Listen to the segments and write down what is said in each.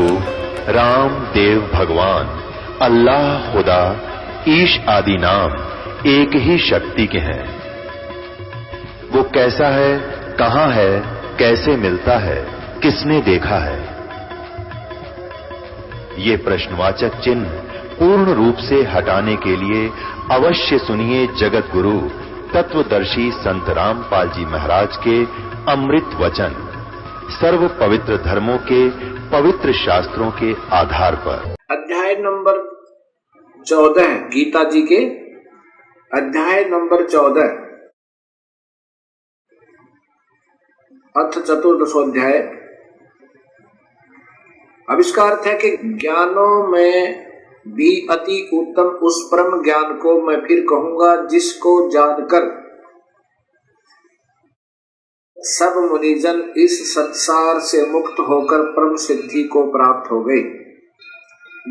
स्वरूप राम देव भगवान अल्लाह खुदा ईश आदि नाम एक ही शक्ति के हैं। वो कैसा है, कहां है, कैसे मिलता है, किसने देखा है? ये प्रश्नवाचक चिन्ह पूर्ण रूप से हटाने के लिए अवश्य सुनिए जगत गुरु तत्वदर्शी संत रामपाल जी महाराज के अमृत वचन सर्व पवित्र धर्मों के पवित्र शास्त्रों के आधार पर। अध्याय नंबर 14 गीता जी के अध्याय नंबर 14 अथ चतुर्दशोध्याय। आविष्कार है कि ज्ञानों में भी अति उत्तम उस परम ज्ञान को मैं फिर कहूंगा जिसको जानकर सब मुनिजन इस संसार से मुक्त होकर परम सिद्धि को प्राप्त हो गए।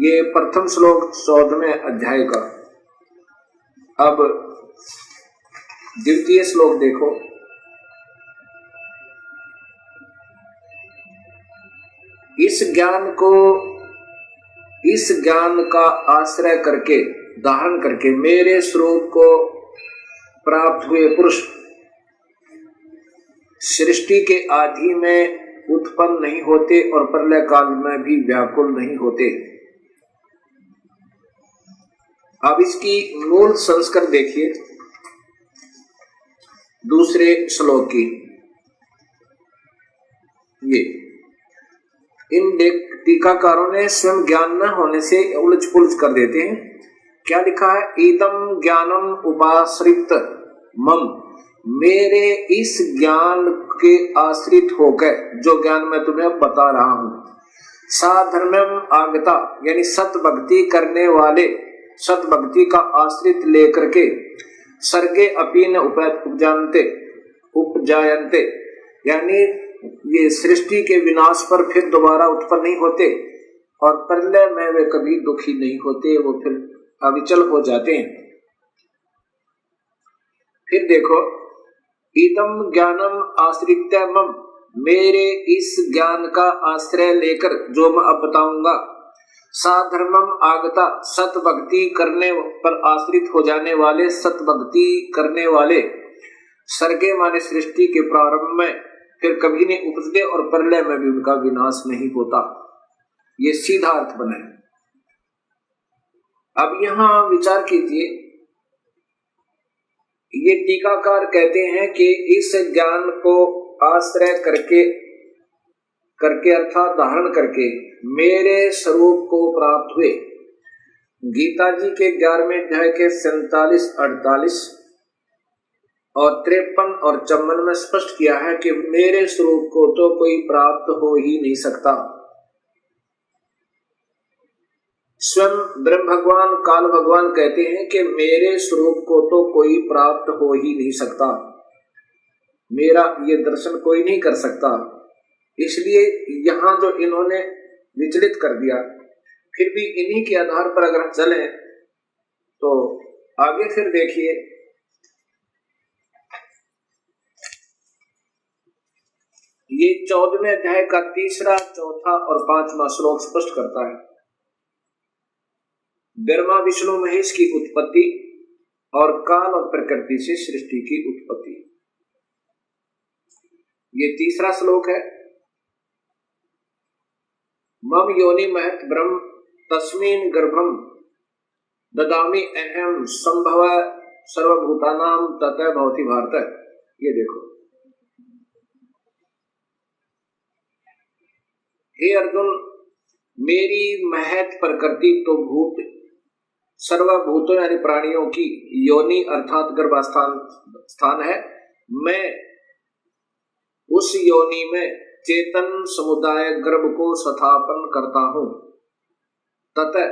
ये प्रथम श्लोक 14वें अध्याय का। अब द्वितीय श्लोक देखो। इस ज्ञान का आश्रय करके धारण करके मेरे स्वरूप को प्राप्त हुए पुरुष सृष्टि के आदि में उत्पन्न नहीं होते और प्रलय काल में भी व्याकुल नहीं होते। अब इसकी मूल संस्कार देखिए दूसरे श्लोक की। ये इन टीकाकारों ने स्वयं ज्ञान न होने से उलझ पुलझ कर देते हैं। क्या लिखा है? इदम ज्ञानम उपाश्रित मम, मेरे इस ज्ञान के आश्रित होकर जो ज्ञान मैं तुम्हें बता रहा हूं, साधर्म्यम आगता यानी सत भक्ति करने वाले, सत भक्ति का आश्रित लेकर के सर्गे अपीन उपजायन्ते यानी ये सृष्टि के विनाश पर फिर दोबारा उत्पन्न नहीं होते और प्रलय में वे कभी दुखी नहीं होते, वो फिर अविचल हो जाते हैं। फिर देखो, इदम ज्ञानम आश्रित्य मम, मेरे इस ज्ञान का आश्रय लेकर जो मैं अब बताऊंगा, साधर्मम आगता सत भक्ति करने पर आश्रित हो जाने वाले, सत भक्ति करने वाले, सर्गे माने सृष्टि के प्रारंभ में फिर कभी नहीं उपजते और प्रलय में भी उनका विनाश नहीं होता। ये सीधा अर्थ बना है। अब यहां विचार कीजिए, ये टीकाकार कहते हैं कि इस ज्ञान को आश्रय करके अर्थात धारण करके मेरे स्वरूप को प्राप्त हुए। गीता जी के 11वें अध्याय के 47, 48 और 53 और 54 में स्पष्ट किया है कि मेरे स्वरूप को तो कोई प्राप्त हो ही नहीं सकता। स्वयं ब्रह्म भगवान काल भगवान कहते हैं कि मेरे स्वरूप को तो कोई प्राप्त हो ही नहीं सकता, मेरा ये दर्शन कोई नहीं कर सकता। इसलिए यहां जो इन्होंने विचलित कर दिया, फिर भी इन्हीं के आधार पर अगर चले तो आगे फिर देखिए, ये 14वें अध्याय का 3रा, 4था और 5वां श्लोक स्पष्ट करता है ब्रह्मा विष्णु महेश की उत्पत्ति और काल और प्रकृति से सृष्टि की उत्पत्ति। ये 3रा श्लोक है। मम योनि महत ब्रह्म तस्मिन् गर्भम ददामि अहम संभव सर्वभूतानां ततः भवति भारत। ये देखो, हे अर्जुन, मेरी महत प्रकृति तो भूत सर्वभूतों यानी प्राणियों की योनि अर्थात गर्भास्थान है। मैं उस योनि में चेतन समुदाय गर्भ को स्थापन करता हूं। ततः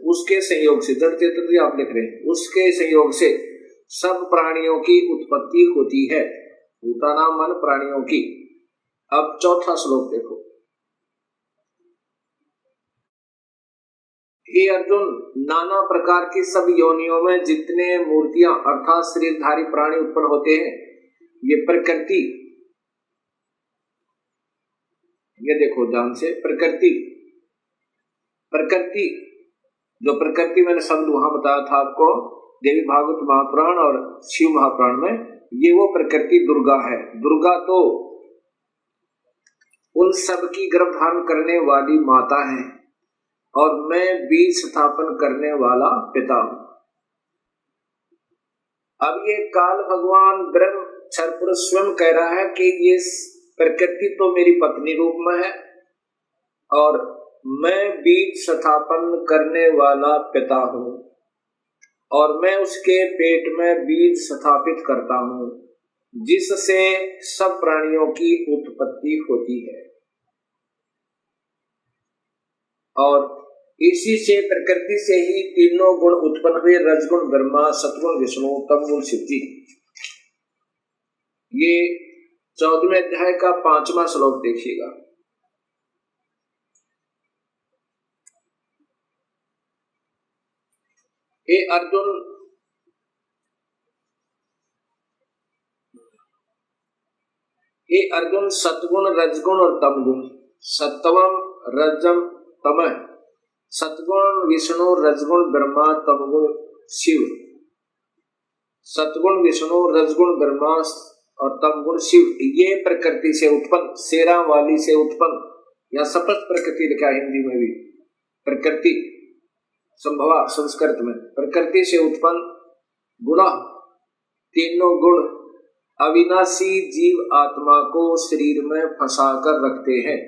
उसके संयोग से, जड़ चेतन आप लिख रहे हैं, उसके संयोग से सब प्राणियों की उत्पत्ति होती है। भूतानाम मन प्राणियों की। अब 4था श्लोक देखो। हे अर्जुन, नाना प्रकार की सब योनियों में जितने मूर्तियां अर्थात शरीरधारी प्राणी उत्पन्न होते हैं, ये प्रकृति, ये देखो ध्यान से, प्रकृति प्रकृति, जो प्रकृति मैंने शब्द वहां बताया था आपको देवी भागवत महापुराण और शिव महापुराण में, ये वो प्रकृति दुर्गा है। दुर्गा तो उन सब की गर्भ धारण करने वाली माता है और मैं बीज स्थापन करने वाला पिता हूं। अब ये काल भगवान ब्रह्म क्षर पुरुष स्वयं कह रहा है कि ये प्रकृति तो मेरी पत्नी रूप में है और मैं बीज स्थापन करने वाला पिता हूं और मैं उसके पेट में बीज स्थापित करता हूं जिससे सब प्राणियों की उत्पत्ति होती है। और इसी से प्रकृति से ही तीनों गुण उत्पन्न हुए, रजगुण ब्रह्मा, सतगुण विष्णु, तमगुण शिव जी। ये 14वें अध्याय का 5वां श्लोक देखिएगा। हे अर्जुन, सतगुण रजगुण और तमगुण, सत्वम रजम तमः, सतगुण विष्णु, रजगुण ब्रह्मा, तमगुण शिव। सतगुण विष्णु, रजगुण ब्रह्मा और तमगुण शिव, ये प्रकृति से उत्पन्न, शेरा वाली से उत्पन्न या सपष्ट प्रकृति लिखा हिंदी में भी, प्रकृति संभवा संस्कृत में, प्रकृति से उत्पन्न गुण, तीनों गुण अविनाशी जीव आत्मा को शरीर में फंसा कर रखते हैं,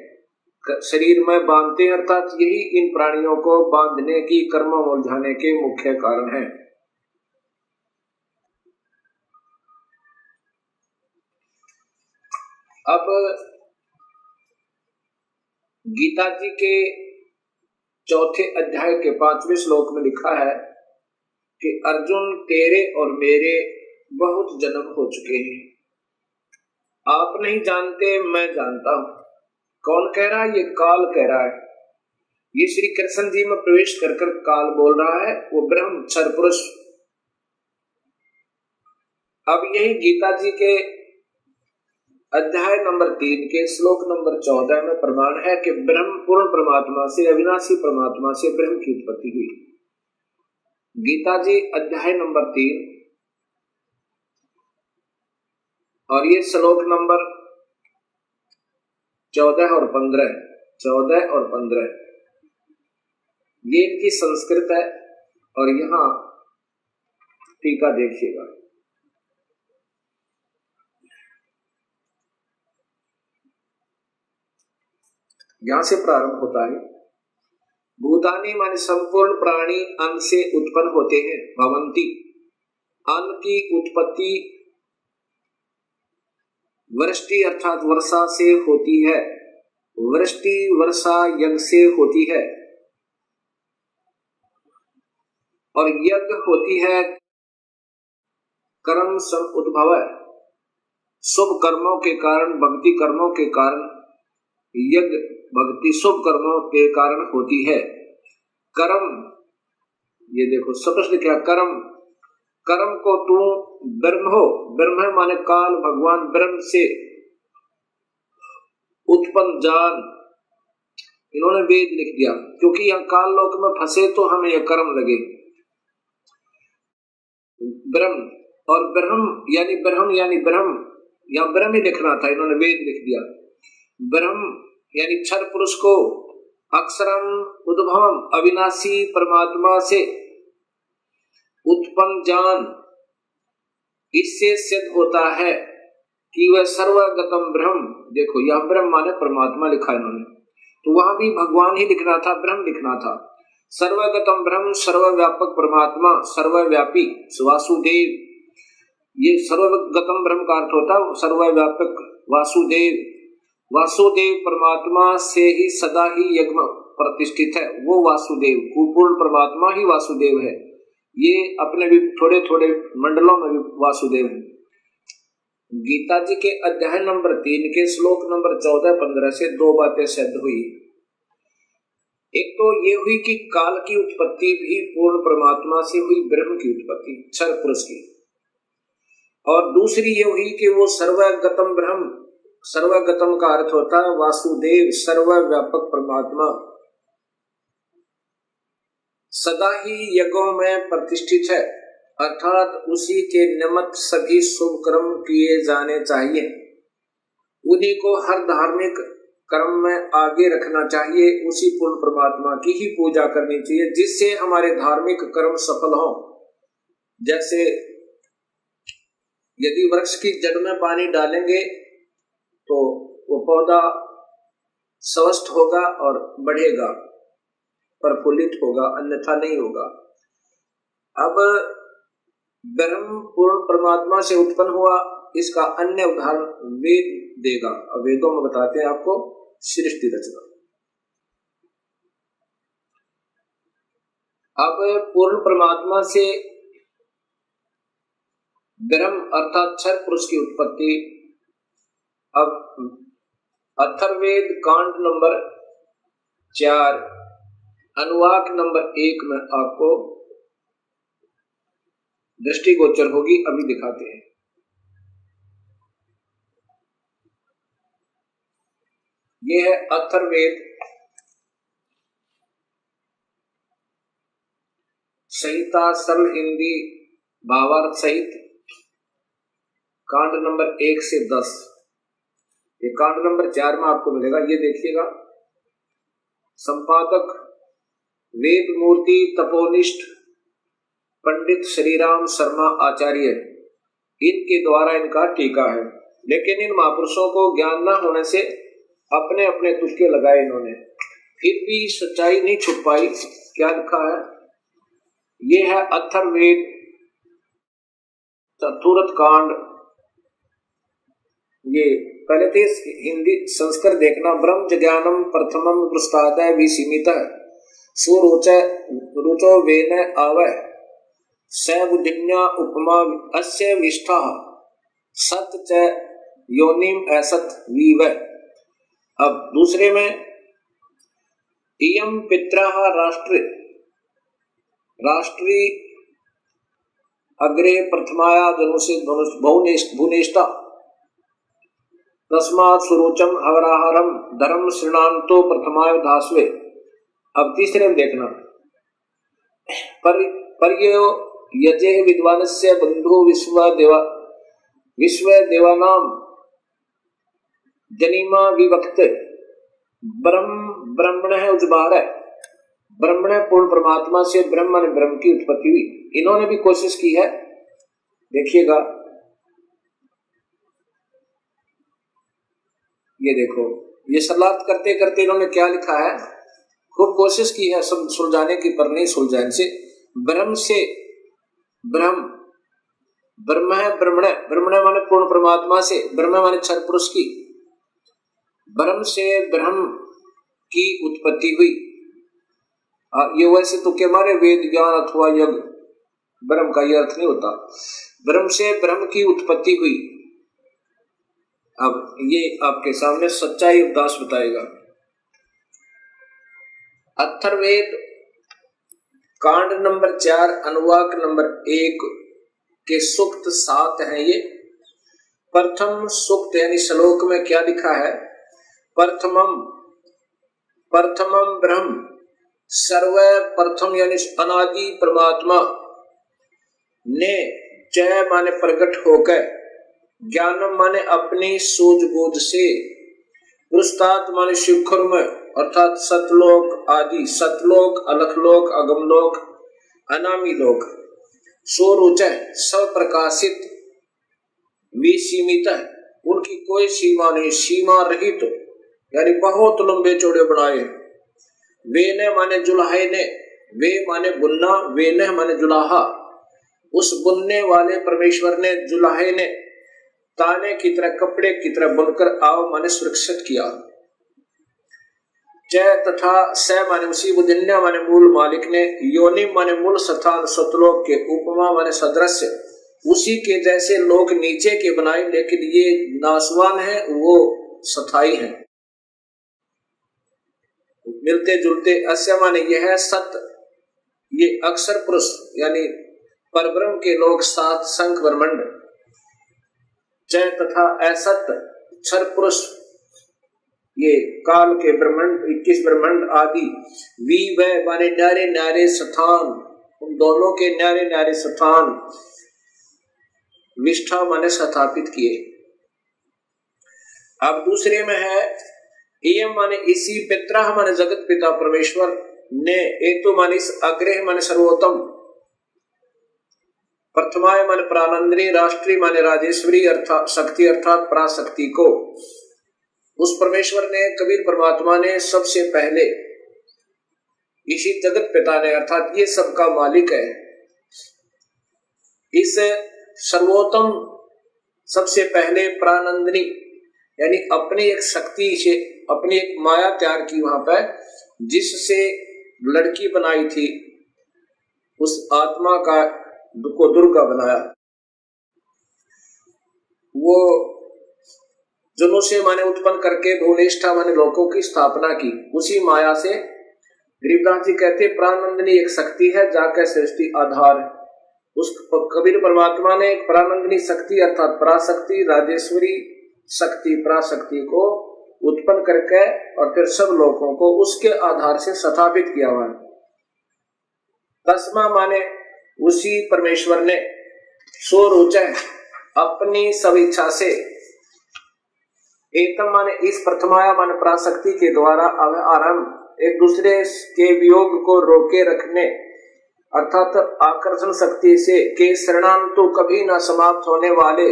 शरीर में बांधते हैं, अर्थात यही इन प्राणियों को बांधने की, कर्म उलझाने के मुख्य कारण है। अब गीता जी के 4थे अध्याय के 5वें श्लोक में लिखा है कि अर्जुन तेरे और मेरे बहुत जन्म हो चुके हैं, आप नहीं जानते मैं जानता हूं। कौन कह रहा है? ये काल कह रहा है। ये श्री कृष्ण जी में प्रवेश कर कर काल बोल रहा है, वो ब्रह्म क्षर पुरुष। अब यही गीता जी के अध्याय नंबर 3 के श्लोक नंबर 14 में प्रमाण है कि ब्रह्म पूर्ण परमात्मा से, अविनाशी परमात्मा से ब्रह्म की उत्पत्ति हुई। गीता जी अध्याय नंबर 3 और ये श्लोक नंबर 14 और 15 ये इनकी संस्कृत है। और यहां टीका देखिएगा, यहां से प्रारंभ होता है। भूतानी माने संपूर्ण प्राणी अन्न से उत्पन्न होते हैं। भवंती, अन्न की उत्पत्ति वृष्टि अर्थात वर्षा से होती है। वृष्टि वर्षा यज्ञ से होती है और यज्ञ होती है कर्म सम उद्भव, शुभ कर्मों के कारण, भक्ति कर्मों के कारण, यज्ञ भक्ति शुभ कर्मों के कारण होती है। कर्म, ये देखो स्पष्ट क्या, कर्म, कर्म को तू ब्रह्म हो, ब्रह्म माने काल भगवान ब्रह्म से उत्पन्न जान, इन्होंने वेद लिख दिया क्योंकि यह काल लोक में फंसे तो हमें यह कर्म लगे। ब्रह्म और ब्रह्म या ब्रह्म ही लिखना था, इन्होंने वेद लिख दिया। ब्रह्म यानी क्षर पुरुष को अक्षरम उद्भवम अविनाशी परमात्मा से उत्पन्न जान, इससे सिद्ध होता है कि वह सर्वगतम ब्रह्म। देखो यह ब्रह्म माने परमात्मा लिखा इन्होंने, तो वहां भी भगवान ही लिखना था, ब्रह्म लिखना था। सर्वगतम ब्रह्म, सर्वव्यापक परमात्मा, सर्वव्यापी वासुदेव। ये सर्वगतम ब्रह्म का अर्थ होता है सर्वव्यापक वासुदेव। वासुदेव परमात्मा से ही सदा ही यज्ञ प्रतिष्ठित है, वो वासुदेव, पूर्ण परमात्मा ही वासुदेव है। ये अपने भी थोड़े थोड़े मंडलों में भी वासुदेव है। गीता जी के अध्याय नंबर 3 के श्लोक नंबर 14-15 से 2 बातें सिद्ध हुई। एक तो ये हुई कि काल की उत्पत्ति भी पूर्ण परमात्मा से हुई, ब्रह्म की उत्पत्ति क्षर पुरुष की। और दूसरी ये हुई कि वो सर्वगतम ब्रह्म, सर्वगतम का अर्थ होता है वासुदेव, सर्वव्यापक परमात्मा। सदा ही यज्ञों में प्रतिष्ठित है, अर्थात उसी के निमित्त सभी शुभ कर्म किए जाने चाहिए। उन्हीं को हर धार्मिक कर्म में आगे रखना चाहिए। उसी पूर्ण परमात्मा की ही पूजा करनी चाहिए जिससे हमारे धार्मिक कर्म सफल हों। जैसे यदि वृक्ष की जड़ में पानी डालेंगे तो वो पौधा स्वस्थ होगा और बढ़ेगा, प्रफुल्लित होगा, अन्यथा नहीं होगा। अब ब्रह्म पूर्ण परमात्मा से उत्पन्न हुआ, इसका अन्य उदाहरण वेद देगा। अब वेदों में बताते हैं आपको सृष्टि रचना। अब पूर्ण परमात्मा से ब्रह्म अर्थात क्षर पुरुष की उत्पत्ति। अब अथर्ववेद कांड नंबर 4 अनुवाक नंबर 1 में आपको दृष्टिगोचर होगी। अभी दिखाते हैं। यह है अथर्ववेद संहिता सरल हिंदी भावार्थ सहित कांड नंबर 1 से 10। ये कांड नंबर 4 में आपको मिलेगा। ये देखिएगा, संपादक वेद मूर्ति तपोनिष्ठ पंडित श्रीराम शर्मा आचार्य, इनके द्वारा इनका टीका है। लेकिन इन महापुरुषों को ज्ञान न होने से अपने अपने तुक्के लगाए इन्होंने, फिर भी सच्चाई नहीं छुप पाई। क्या लिखा है? ये है अथर्ववेद चतुर्थ कांड। ये पहले थे हिंदी संस्कृत देखना। ब्रह्म ज्ञानम प्रथमम पृष्ठादय विसीमित सुरुचो वेन आवै स बुद्धिन्या उपमा अस्य विष्ठा सत च योनिम असत वीव। अब दूसरे में इयम पित्रः राष्ट्री अग्रे प्रथमाया धनुषे भुवनेष्टा तस्मात् सुरुचम हवराहरम धर्म श्रृणान्तो प्रथमाय धास्वे। अब तीसरे में देखना, पर्यो यजे विद्वानस्य बंधु विश्व देवानाम जनिमा विवक्त ब्रह्मण है उद्भार है। ब्रह्मण पूर्ण परमात्मा से ब्रह्म ने ब्रह्म की उत्पत्ति हुई। इन्होंने भी कोशिश की है। देखिएगा, ये देखो, ये सलात करते करते इन्होंने क्या लिखा है, खूब कोशिश की है सब सुलझाने की, पर नहीं सुलझा इनसे। ब्रह्म से ब्रह्म, ब्रह्म है ब्रह्मण, ब्रह्मण माने पूर्ण परमात्मा से, ब्रह्म माने क्षर पुरुष की, ब्रह्म से ब्रह्म की उत्पत्ति हुई। ये वैसे तो क्या मारे वेद ज्ञान अथवा यज्ञ, ब्रह्म का यह अर्थ नहीं होता। ब्रह्म से ब्रह्म की उत्पत्ति हुई। अब ये आपके सामने सच्चाई उपदास बताएगा। अथर्ववेद कांड नंबर 4 अनुवाक नंबर 1 के सूक्त 7 हैं। ये प्रथम सूक्त यानी श्लोक में क्या लिखा है? प्रथमम ब्रह्म सर्व प्रथम यानी अनादि परमात्मा ने जय माने प्रकट होकर, ज्ञानम माने अपनी सूझबूझ से, पुरुषार्थ माने शिखर में अर्थात सतलोक आदि, सतलोक अलखलोक अगमलोक अनामी लोक, स्वरुच स्वप्रकाशित विसीमित, उनकी कोई सीमा नहीं, सीमा रहित यानी बहुत लंबे चौड़े बनाए। वे ने माने जुलाहे ने, वे माने बुनना, वे ने माने जुलाहा, उस बुनने वाले परमेश्वर ने जुलाहे ने ताने की तरह कपड़े की तरह बुनकर आओ माने सुरक्षित किया। जय तथा स माने उसी, बुद्धिन्या माने मूल मालिक ने, योनि माने मूल स्थान सतलोक के, उपमा माने सदृश्य, उसी के जैसे लोक नीचे के बनाए, लेकिन ये नासवान है, वो स्थायी है, मिलते जुलते। अस्य माने यह है सत, ये अक्षर पुरुष यानी परब्रह्म के लोक 7 शंख ब्रह्मंड। जय तथा असत क्षर पुरुष ये काल के ब्रह्मांड 21 ब्रह्मांड आदि वी व माने न्यारे न्यारे स्थान, उन दोनों के न्यारे न्यारे स्थान विष्ठा माने स्थापित किए। अब दूसरे में है एयम माने इसी पित्रा माने जगत पिता परमेश्वर ने एतु माने इस अग्रह माने सर्वोत्तम, प्रथमाय माने प्राणंद्री, राष्ट्रीय माने राजेश्वरी अर्थात शक्ति अर्थात पराशक्ति को उस परमेश्वर ने कबीर परमात्मा ने सबसे पहले इसी जगत पिता ने अर्थात ये सबका मालिक है, इस सर्वोत्तम सबसे पहले प्राणंदनी यानी अपनी एक शक्ति से अपनी एक माया तैयार की वहां पर, जिससे लड़की बनाई थी उस आत्मा को दुर्गा बनाया। वो जनों से माने उत्पन्न करके भुवनेष्ठा माने लोकों की स्थापना की। उसी माया से गरीबदास जी कहते प्राणनंदिनी एक शक्ति है जाकर सृष्टि आधार। उस कबीर परमात्मा ने एक प्राणनंदिनी शक्ति अर्थात पराशक्ति राजेश्वरी शक्ति पराशक्ति को उत्पन्न करके और फिर सब लोगों को उसके आधार से स्थापित किया हुआ है। तस्मा माने उसी परमेश्वर ने स्वरोच अपनी सब इच्छा से एकम माने इस प्रथमाया माने पराशक्ति के द्वारा आरंभ एक दूसरे के वियोग को रोके रखने अर्थात आकर्षण शक्ति से के शरणांतु कभी न समाप्त होने वाले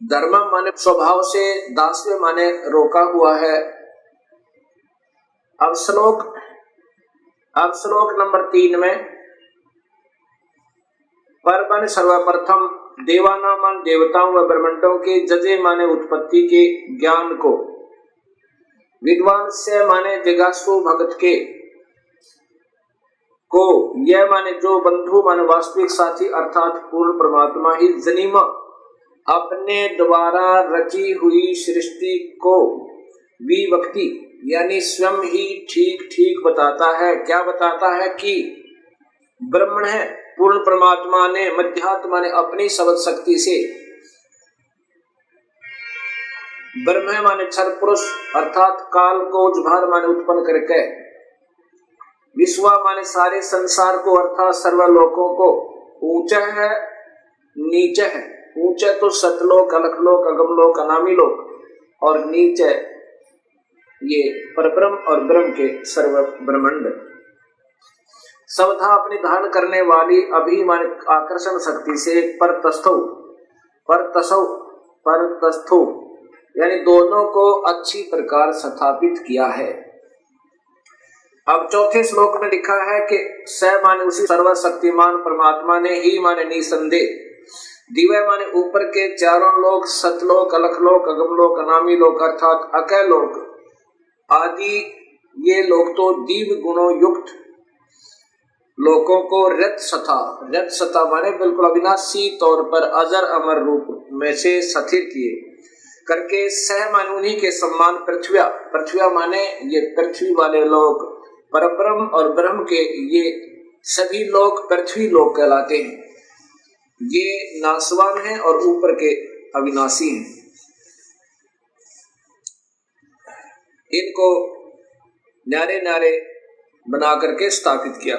धर्म माने स्वभाव से दास्य माने रोका हुआ है। अब श्लोक नंबर 3 में पर माने सर्वप्रथम देवाना मान देवताओं व ब्रह्मांडों के जजे माने उत्पत्ति के ज्ञान को विद्वान से माने जिज्ञासु भगत के को यह माने जो बंधु माने वास्तविक साथी अर्थात पूर्ण परमात्मा ही जनीमा अपने द्वारा रची हुई सृष्टि को विभक्ति यानी स्वयं ही ठीक ठीक बताता है। क्या बताता है कि ब्रह्मण है पूर्ण परमात्मा ने मध्यात्मा ने अपनी शब्द शक्ति से ब्रह्म माने क्षर पुरुष अर्थात काल को उजभार माने उत्पन्न करके विश्व माने सारे संसार को अर्थात सर्वलोकों को ऊंचा है नीचे है। ऊंचे तो सतलोक अलखलोक अगमलोक अनामी लोक और नीचे ये परब्रह्म और ब्रह्म के सर्व ब्रह्मांड सबधा अपनी धारण करने वाली अभिमान आकर्षण शक्ति से परतस्थो यानी दोनों को अच्छी प्रकार स्थापित किया है। अब चौथे श्लोक में लिखा है कि स माने उसी सर्वशक्तिमान परमात्मा ने ही माने निसंदेह दिव्य माने ऊपर के चारों लोक सतलोक अलखलोक अगमलोक अनामी लोक अर्थात अकय लोक आदि ये लोग तो दिव्य गुणों युक्त लोकों को रत सता माने बिल्कुल अविनाशी तौर पर अजर अमर रूप में से स्थिर किए करके सह माने उन्हीं के सम्मान पृथ्व्या माने ये पृथ्वी वाले लोग परब्रह्म और ब्रह्म के ये सभी लोग पृथ्वी लोग कहलाते हैं। ये नासवान हैं और ऊपर के अविनाशी हैं। इनको न्यारे न्यारे बना करके स्थापित किया।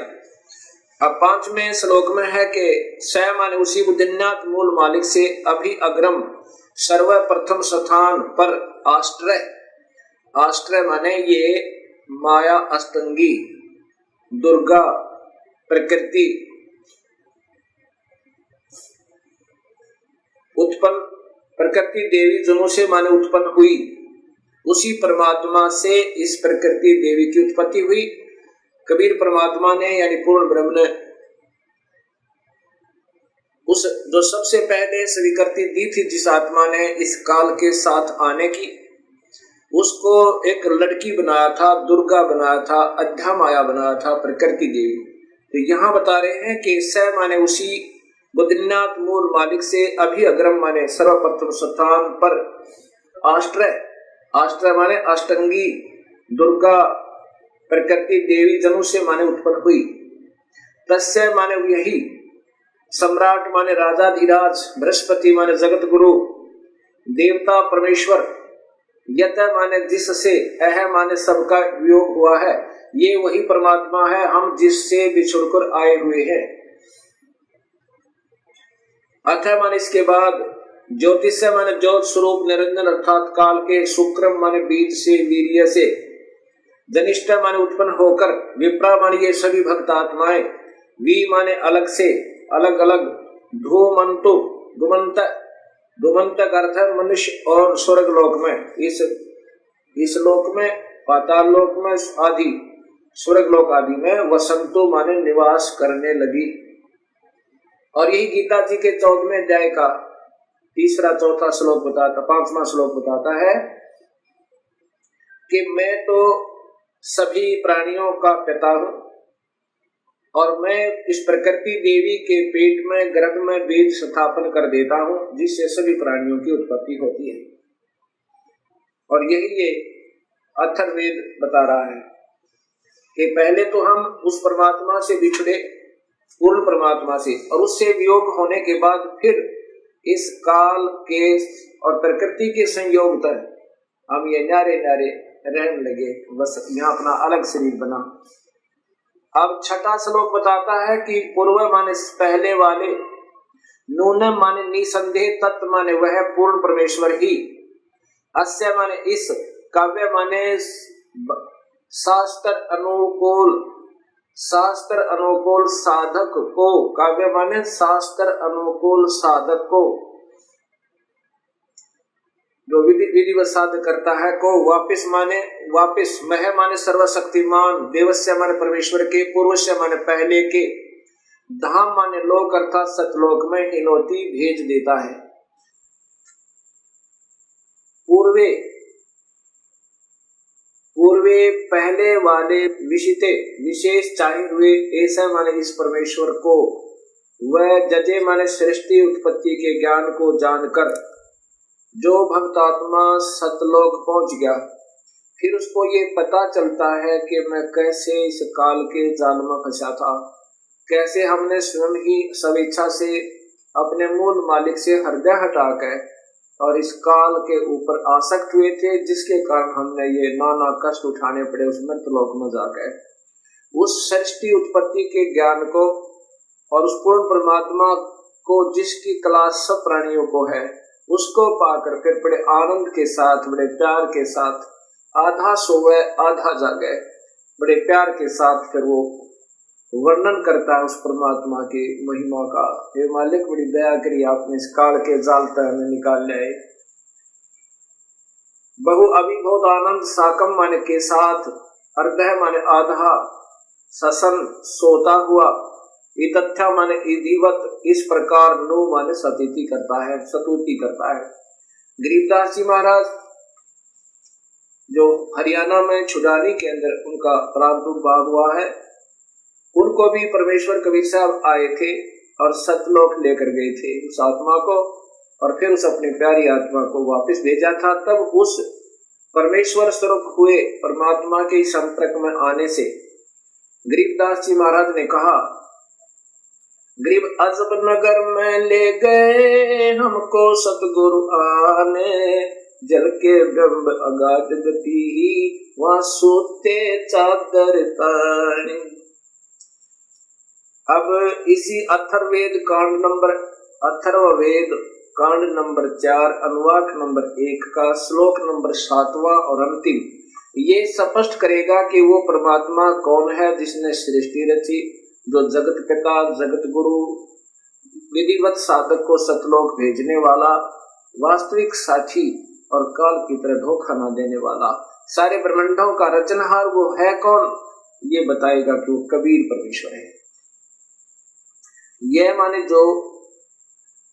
अब 5वें श्लोक में है कि स माने उसी बुद्धिन्यात मूल मालिक से अभि अग्रम सर्वप्रथम स्थान पर आश्रय माने ये माया अष्टंगी दुर्गा प्रकृति उत्पन्न प्रकृति देवी जनों से माने उत्पन्न हुई। उसी परमात्मा से इस प्रकृति देवी की उत्पत्ति हुई। कबीर परमात्मा ने यानी पूर्ण ब्रह्म ने उस जो सबसे पहले स्वीकृति दी थी जिस आत्मा ने इस काल के साथ आने की उसको एक लड़की बनाया था, दुर्गा बनाया था, अध्यामाया बनाया था, प्रकृति देवी। तो यहाँ बता रहे हैं कि स माने उसी बुद्धिनाथ मूल मालिक से अभी अग्रम माने सर्वप्रथम स्थान पर आश्रय माने अष्टंगी दुर्गा प्रकृति देवी जनु से माने उत्पन्न हुई। तस्य माने यही सम्राट माने राजाधिराज बृहस्पति माने जगत गुरु देवता परमेश्वर, यत माने जिससे, अह माने सबका वियोग हुआ है, ये वही परमात्मा है हम जिससे बिछुड़कर आए हुए हैं। अथ माने इसके बाद, ज्योतिष माने ज्योत स्वरूप निरंजन अर्थात काल के, शुक्रम माने बीज से, वीर्य से, जनिष्ठ माने उत्पन्न होकर, विप्रा माने ये सभी भक्त आत्माएं, वी माने अलग से, अलग अलग, धूमंतु धुमंत, धुमंत का अर्थ है मनुष्य और स्वर्ग लोक में, इस लोक में, पाताल लोक में आदि, स्वर्ग लोक आदि में, वसंतो माने निवास करने लगी। और यही गीता जी के 14वें अध्याय का तीसरा चौथा श्लोक बताता, 5वां श्लोक बताता है कि मैं तो सभी प्राणियों का पिता हूं और मैं इस प्रकृति देवी के पेट में, गर्भ में बीज स्थापन कर देता हूं जिससे सभी प्राणियों की उत्पत्ति होती है। और यही ये अथर्ववेद बता रहा है कि पहले तो हम उस परमात्मा से बिछड़े, पूर्ण परमात्मा से, और उससे वियोग होने के बाद फिर इस काल के और प्रकृति के संयोग तक हम ये न्यारे न्यारे रहने लगे, बस यहाँ अपना अलग शरीर बना। अब छठा श्लोक बताता है कि पूर्व माने पहले वाले, नूनम माने निसंदेह, तत्व माने वह पूर्ण परमेश्वर ही, अस्य माने इस, काव्य माने शास्त्र अनुकूल, शास्त्र अनुकूल साधक को, काव्य माने शास्त्र अनुकूल साधक को, जो विधिवत साधक करता है को, वापिस माने वापिस, मह माने सर्वशक्तिमान, देवस्य माने परमेश्वर के, पूर्वस्य माने पहले के, धाम माने लोक अर्थात सतलोक में हिनोती भेज देता है। पूर्वे, पूर्वे पहले वाले, विशिते विशेष चाहे हुए, ऐसा माने इस परमेश्वर को, वह जजे माने सृष्टि उत्पत्ति के ज्ञान को जानकर जो भक्त आत्मा सतलोक पहुंच गया, फिर उसको ये पता चलता है कि मैं कैसे इस काल के जाल में फंसा था, कैसे हमने स्वयं ही स्वेच्छा से अपने मूल मालिक से हृदय हटाकर और इस काल के ऊपर आसक्त हुए थे, जिसके कारण हमने ये नाना कष्ट उठाने पड़े उस मृतलोक में जाकर। उस सृष्टि उत्पत्ति के ज्ञान को और उस पूर्ण परमात्मा को जिसकी तलाश सब प्राणियों को है, उसको पाकर फिर बड़े आनंद के साथ, बड़े प्यार के साथ, आधा सोए आधा जागे, बड़े प्यार के साथ फिर वो वर्णन करता है उस परमात्मा की महिमा का। हे मालिक, बड़ी दया करी आपने इस काल के जाल तक हमें निकाल लाए। बहु अभिभूत आनंद साकम माने के साथ, अर्धः माने आधा, ससन सोता हुआ, इतथ्या माने इधिवत, इस प्रकार, नो माने सतीति करता है, सतुति करता है। गरीबदास जी महाराज जो हरियाणा में छुड़ानी के अंदर उनका प्रादुर्भाव हुआ है, उनको भी परमेश्वर कबीर साहब आए थे और सतलोक लेकर गए थे उस आत्मा को, और फिर उस अपनी प्यारी आत्मा को वापस भेजा था। तब उस परमेश्वर स्वरूप हुए परमात्मा के संपर्क में आने से गरीबदास जी महाराज ने कहा, गरीब अजब नगर में ले गए हमको सतगुरु आने, जल के ब्रह्म अगाध गति वहां सोते चादर ताने। अब इसी अथर्ववेद कांड नंबर, अथर्ववेद कांड नंबर 4 अनुवाक नंबर 1 का श्लोक नंबर 7वां और अंतिम ये स्पष्ट करेगा कि वो परमात्मा कौन है जिसने सृष्टि रची, जो जगत पिता, जगत गुरु, विधिवत साधक को सतलोक भेजने वाला, वास्तविक साथी और काल की तरह धोखा न देने वाला, सारे ब्रह्मांडों का रचनहार वो है कौन, ये बताएगा कि वो कबीर परमेश्वर है। यह माने जो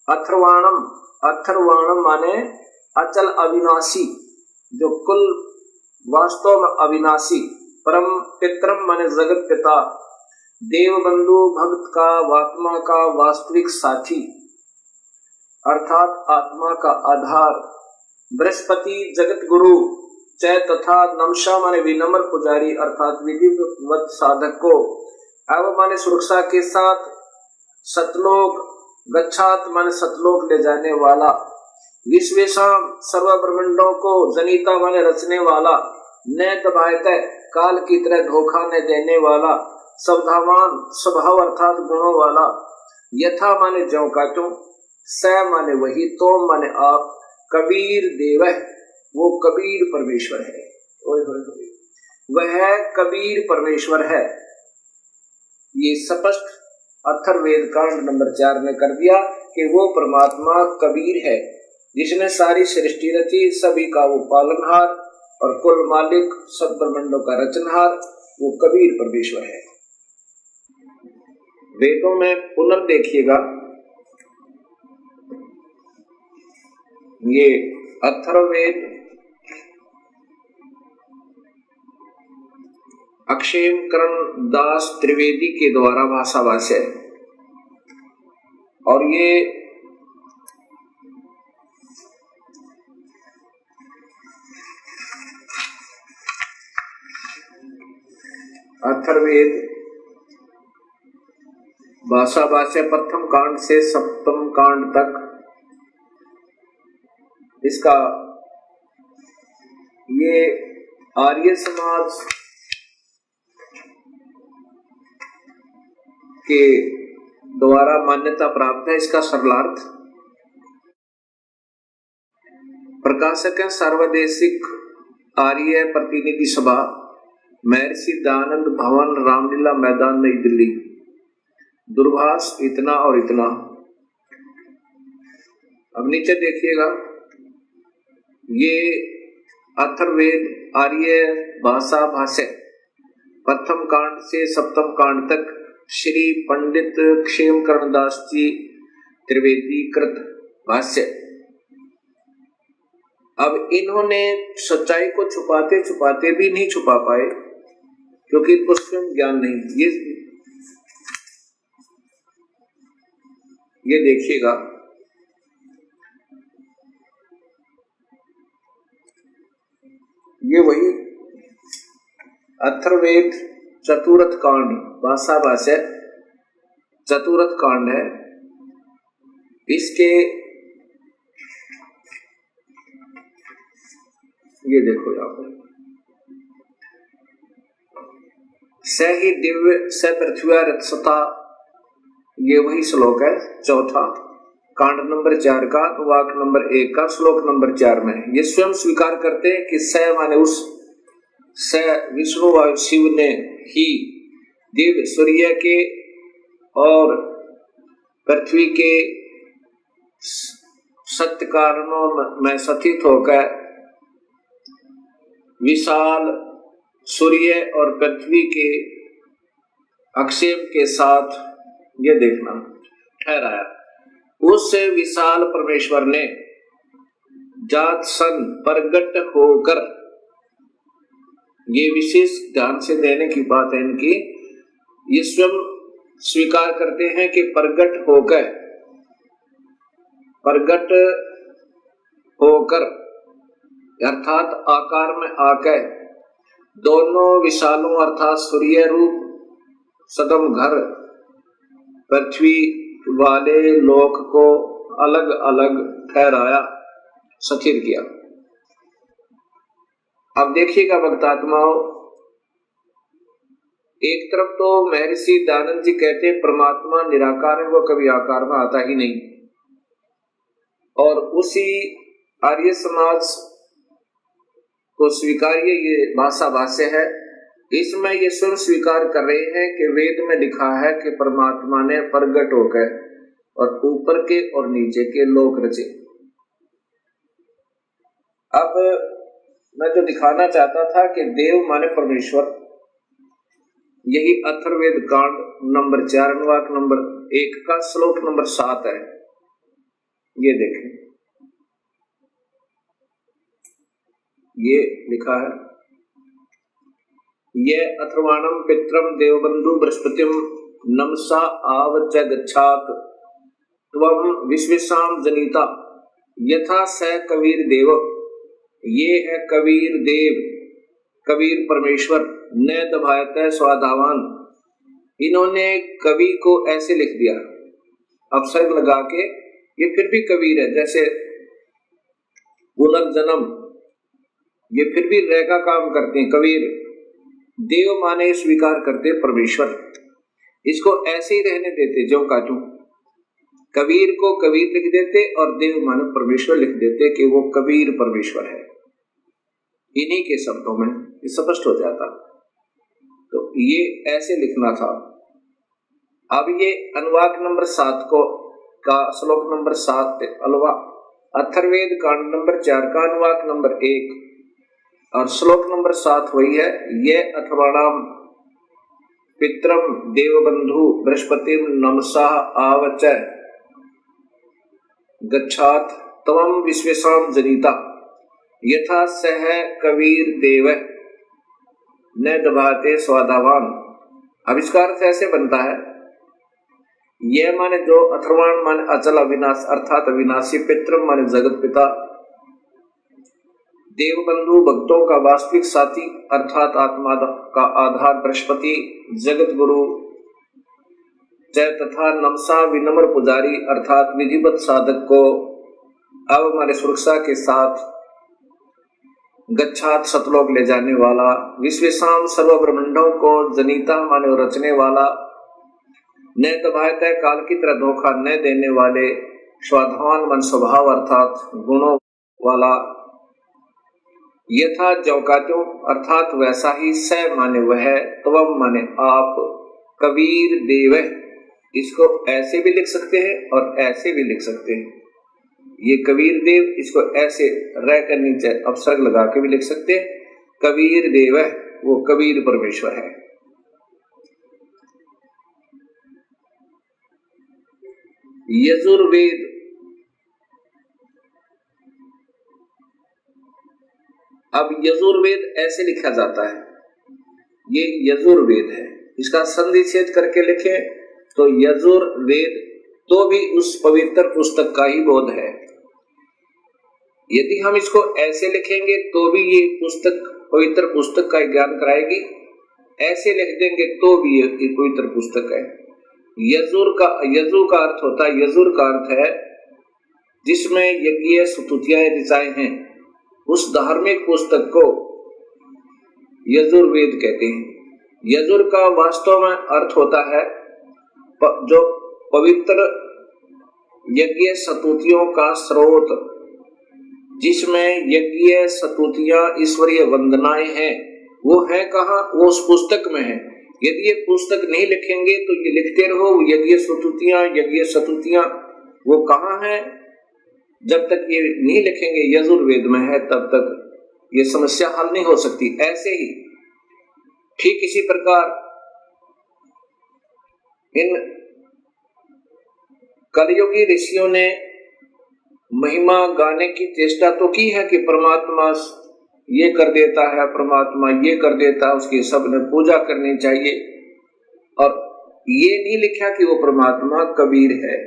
अथर्वाणम, अथर्वाणम माने अचल अविनाशी, जो कुल वास्तव में अविनाशी, परम पितरम माने जगत पिता, देव बंधु, भक्त का, आत्मा का वास्तविक साथी अर्थात आत्मा का आधार, बृहस्पति जगत गुरु, चय तथा नमशा माने विनम्र पुजारी अर्थात विधिवत साधक को, अब माने सुरक्षा के साथ सतलोक, गच्छात माने सतलोक ले जाने वाला, विश्वेशाम सर्व ब्रह्मांडों को जनिता माने रचने वाला, न दबायते काल की तरह धोखा न देने वाला, स्वभावान स्वभाव अर्थात गुणों वाला, यथा माने ज्यों का त्यों, स माने वही, तो माने आप, कबीर देव वो कबीर परमेश्वर है। वह कबीर परमेश्वर है। ये स्पष्ट अथर्ववेद कांड नंबर 4 में कर दिया कि वो परमात्मा कबीर है, जिसने सारी सृष्टि रची, सभी का वो पालनहार और कुल मालिक, सब ब्रह्मांडों का रचनहार, वो कबीर परमेश्वर है। वेदों में पुनर्देखिएगा, ये अथर्ववेद अक्षेम करण दास त्रिवेदी के द्वारा भाषाभाष्य है, और ये अथर्ववेद भाषाभाष्य प्रथम कांड से सप्तम कांड तक इसका ये आर्य समाज के द्वारा मान्यता प्राप्त है। इसका सरलार्थ प्रकाशक है सर्वदेशिक आर्य प्रतिनिधि सभा, महर्षि दयानंद भवन, रामलीला मैदान, नई दिल्ली। दूरभाष इतना और इतना। अब नीचे देखिएगा, ये अथर्ववेद आर्य भाषा भाष्य प्रथम कांड से सप्तम कांड तक श्री पंडित क्षेमकरण दास जी त्रिवेदी कृत भाष्य। अब इन्होंने सच्चाई को छुपाते छुपाते भी नहीं छुपा पाए, क्योंकि इनको स्वयं ज्ञान नहीं। ये देखिएगा, ये वही अथर्ववेद चतुर्थ कांड भाषा भाष्य चतुर्थ कांड है। इसके ये देखो यहाँ पर, स ही दिव्य स पृथ्वी रत्सता, ये वही श्लोक है चौथा कांड नंबर 4 का वाक नंबर 1 का श्लोक नंबर 4 में। ये स्वयं स्वीकार करते हैं कि स माने उस, स विष्णु व शिव ने ही दिव्य सूर्य के और पृथ्वी के सत्य कारणों में स्थित होकर विशाल सूर्य और पृथ्वी के अक्षेप के साथ, ये देखना, ठहराया। उस विशाल परमेश्वर ने जात सन प्रगट होकर, ये विशेष ध्यान से देने की बात है इनकी, ये स्वयं स्वीकार करते हैं कि प्रगट होकर अर्थात आकार में आकर दोनों विशालों अर्थात सूर्य रूप सदम घर पृथ्वी वाले लोक को अलग अलग ठहराया, स्थिर किया। अब देखिएगा भक्तात्माओं, एक तरफ तो महर्षि दयानंद जी कहते हैं परमात्मा निराकार है, वह कभी आकार में आता ही नहीं, और उसी आर्य समाज को स्वीकार्य ये भाषा भाष्य है। इसमें ये स्वयं स्वीकार कर रहे हैं कि वेद में लिखा है कि परमात्मा ने प्रगट होकर और ऊपर के और नीचे के लोक रचे। अब मैं जो दिखाना चाहता था कि देव माने परमेश्वर, यही अथर्ववेद कांड नंबर 4 अनुवाक नंबर 1 का श्लोक नंबर 7 है। ये देखें, ये लिखा है, ये अथर्वाणम पित्रम देवबंधु बृहस्पतिम नमसा आवच गच्छात त्वं विश्वेशाम जनिता यथा स कबीर देव। ये है कबीर देव, कबीर परमेश्वर, न दभायत स्वाधावान। इन्होंने कवि को ऐसे लिख दिया अपसर्ग लगा के, ये फिर भी कबीर है। जैसे पुनर्जन्म, ये फिर भी रह का काम करते हैं। कबीर देव माने स्वीकार करते परमेश्वर, इसको ऐसे ही रहने देते जो का त्यों। कबीर को कबीर लिख देते और देव माने परमेश्वर लिख देते कि वो कबीर परमेश्वर है। इन्हीं के शब्दों में ये स्पष्ट हो जाता। तो ये ऐसे लिखना था। अब ये अनुवाक नंबर 7 को का श्लोक नंबर 7 अथर्ववेद कांड नंबर 4 का अनुवाक नंबर 1 और श्लोक नंबर 7 वही है। ये अथर्वाणाम पित्रम देवबंधु बृहस्पति नमसा आवच गच्छात तवम विश्वेशाम जनिता यथा सह कबीर देव न दबाते स्वादावान। आविष्कार ऐसे बनता है। यह माने जो, अथर्वाण माने अचल अविनाश अर्थात अविनाशी, पितरम माने जगत पिता, देवबंधु भक्तों का वास्तविक साथी अर्थात आत्मा का आधार बृहस्पति जगत गुरु, जय तथा नमसा विनम्र पुजारी अर्थात विधिवत साधक को अब हमारे सुरक्षा के साथ गच्छात सतलोक ले जाने वाला, विश्वेशाम सर्व ब्रह्मांडों को जनीता माने रचने वाला, न दबायत काल की तरह धोखा न देने वाले, स्वाधान मन स्वभाव अर्थात गुणों वाला, यथा जौकात्यों अर्थात वैसा ही, स माने वह, तवम माने आप, कबीर देव। इसको ऐसे भी लिख सकते हैं और ऐसे भी लिख सकते हैं। ये कबीर देव, इसको ऐसे रह कर नीचे अपसर्ग लगा के भी लिख सकते हैं। कबीर देव है वो कबीर परमेश्वर है। यजुर्वेद, अब यजुर्वेद ऐसे लिखा जाता है। ये यजुर्वेद है, इसका संधि छेद करके लिखें तो यजुर्वेद तो भी उस पवित्र पुस्तक का ही बोध है। यदि हम इसको ऐसे लिखेंगे तो भी ये पुस्तक पवित्र पुस्तक का ज्ञान कराएगी, ऐसे लिख देंगे तो भी ये पवित्र पुस्तक है। यजु का अर्थ होता है, यजुर का अर्थ है जिसमें यज्ञ स्तुतियां ऋचाएं हैं, उस धार्मिक पुस्तक को यजुर्वेद कहते हैं। यजुर का वास्तव में अर्थ होता है जो पवित्र यज्ञ स्तुतियों का स्रोत, जिसमें यज्ञ स्तुतियां ईश्वरीय वंदनाएं हैं, वो है कहाँ? वो उस पुस्तक में है। यदि ये पुस्तक नहीं लिखेंगे तो ये लिखते रहो यज्ञ स्तुतियां, वो कहाँ है? जब तक ये नहीं लिखेंगे यजुर्वेद में है तब तक ये समस्या हल नहीं हो सकती। ऐसे ही ठीक इसी प्रकार इन कलयुगी ऋषियों ने महिमा गाने की चेष्टा तो की है कि परमात्मा ये कर देता है, परमात्मा ये कर देता है, उसकी सबने पूजा करनी चाहिए, और ये नहीं लिखा कि वो परमात्मा कबीर है।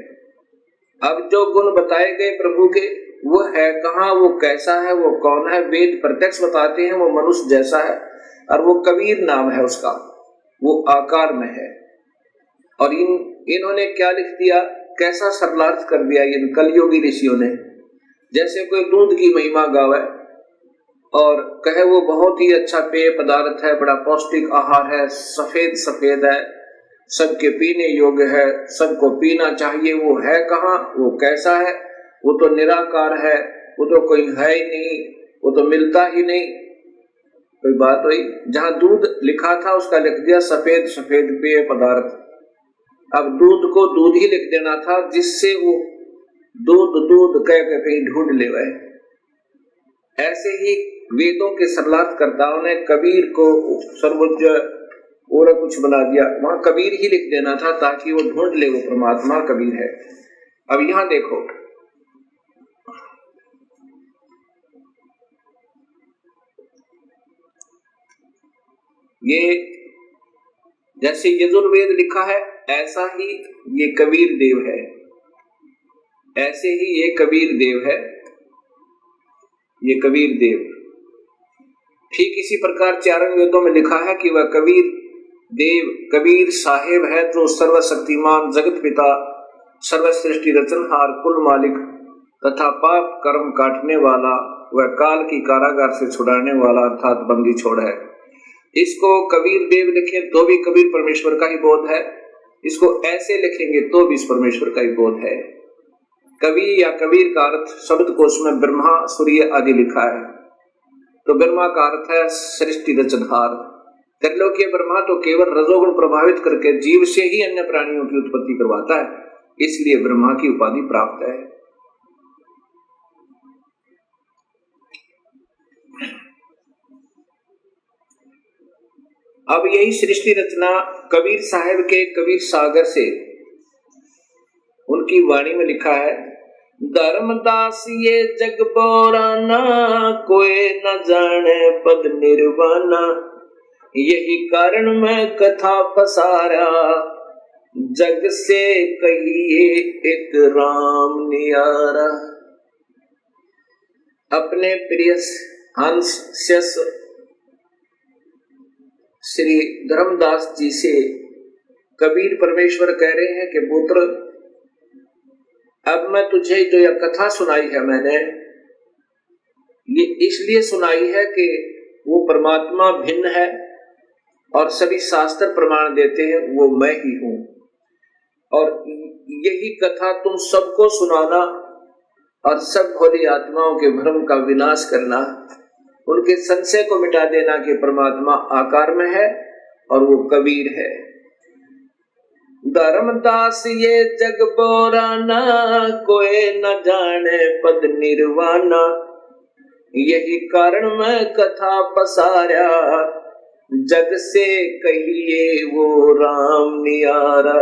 अब जो गुण बताए गए प्रभु के वो है कहाँ, वो कैसा है, वो कौन है? वेद प्रत्यक्ष बताते हैं वो मनुष्य जैसा है और वो कबीर नाम है उसका, वो आकार में है। और इन्होंने क्या लिख दिया, कैसा सरलार्थ कर दिया इन कलयुगी ऋषियों ने। जैसे कोई दूध की महिमा गावे और कहे वो बहुत ही अच्छा पेय पदार्थ है, बड़ा पौष्टिक आहार है, सफेद सफेद है, सबके पीने योग्य है, सबको पीना चाहिए। वो है कहाँ, वो कैसा है? वो तो निराकार है, वो तो कोई है ही नहीं, वो तो मिलता ही नहीं। कोई बात हुई? जहाँ दूध लिखा था उसका लिख दिया सफेद सफेद पेय पदार्थ। अब दूध को दूध ही लिख देना था, जिससे वो दूध दूध कह के कहीं ढूंढ ले गए। ऐसे ही वेदों के सरलार्थकर्ताओं ने कबीर को सर्वोच्च और कुछ बना दिया, वहां कबीर ही लिख देना था ताकि वो ढूंढ ले वो परमात्मा कबीर है। अब यहां देखो, ये जैसे यजुर्वेद लिखा है ऐसा ही ये कबीर देव है, ऐसे ही ये कबीर देव है, ये कबीर देव। ठीक इसी प्रकार चारण वेदों में लिखा है कि वह कबीर देव कबीर साहेब है, जो सर्वशक्तिमान जगत पिता सर्वश्रेष्ठी रचनहार कुल मालिक तथा पाप कर्म काटने वाला वह काल की कारागार से छुड़ाने वाला अर्थात बंदी छोड़ है। इसको कबीर देव लिखे तो भी कबीर परमेश्वर का ही बोध है, इसको ऐसे लिखेंगे तो भी इस परमेश्वर का ही बोध है। कवि या कबीर का अर्थ शब्दकोश में ब्रह्मा सूर्य आदि लिखा है, तो ब्रह्मा का अर्थ है सृष्टि रचनहार। त्रिलोकीय ब्रह्मा तो केवल रजोगुण प्रभावित करके जीव से ही अन्य प्राणियों की उत्पत्ति करवाता है, इसलिए ब्रह्मा की उपाधि प्राप्त है। अब यही सृष्टि रचना कबीर साहब के कबीर सागर से उनकी वाणी में लिखा है, धर्मदास ये जग बोराना, कोई न जाने पद निर्वाणा, यही कारण मैं कथा पसारा, जग से कहिए एक राम नियारा। अपने प्रिय हंस शिष श्री धर्मदास जी से कबीर परमेश्वर कह रहे हैं कि पुत्र, अब मैं तुझे जो यह कथा सुनाई है मैंने, ये इसलिए सुनाई है कि वो परमात्मा भिन्न है और सभी शास्त्र प्रमाण देते हैं वो मैं ही हूं, और यही कथा तुम सबको सुनाना और सब भोली आत्माओं के भ्रम का विनाश करना, उनके संशय को मिटा देना कि परमात्मा आकार में है और वो कबीर है। धर्मदास ये जग बोराना, कोई न जाने पद निर्वाणा, यही कारण मैं कथा पसारा, जग से कहिए वो राम नियारा।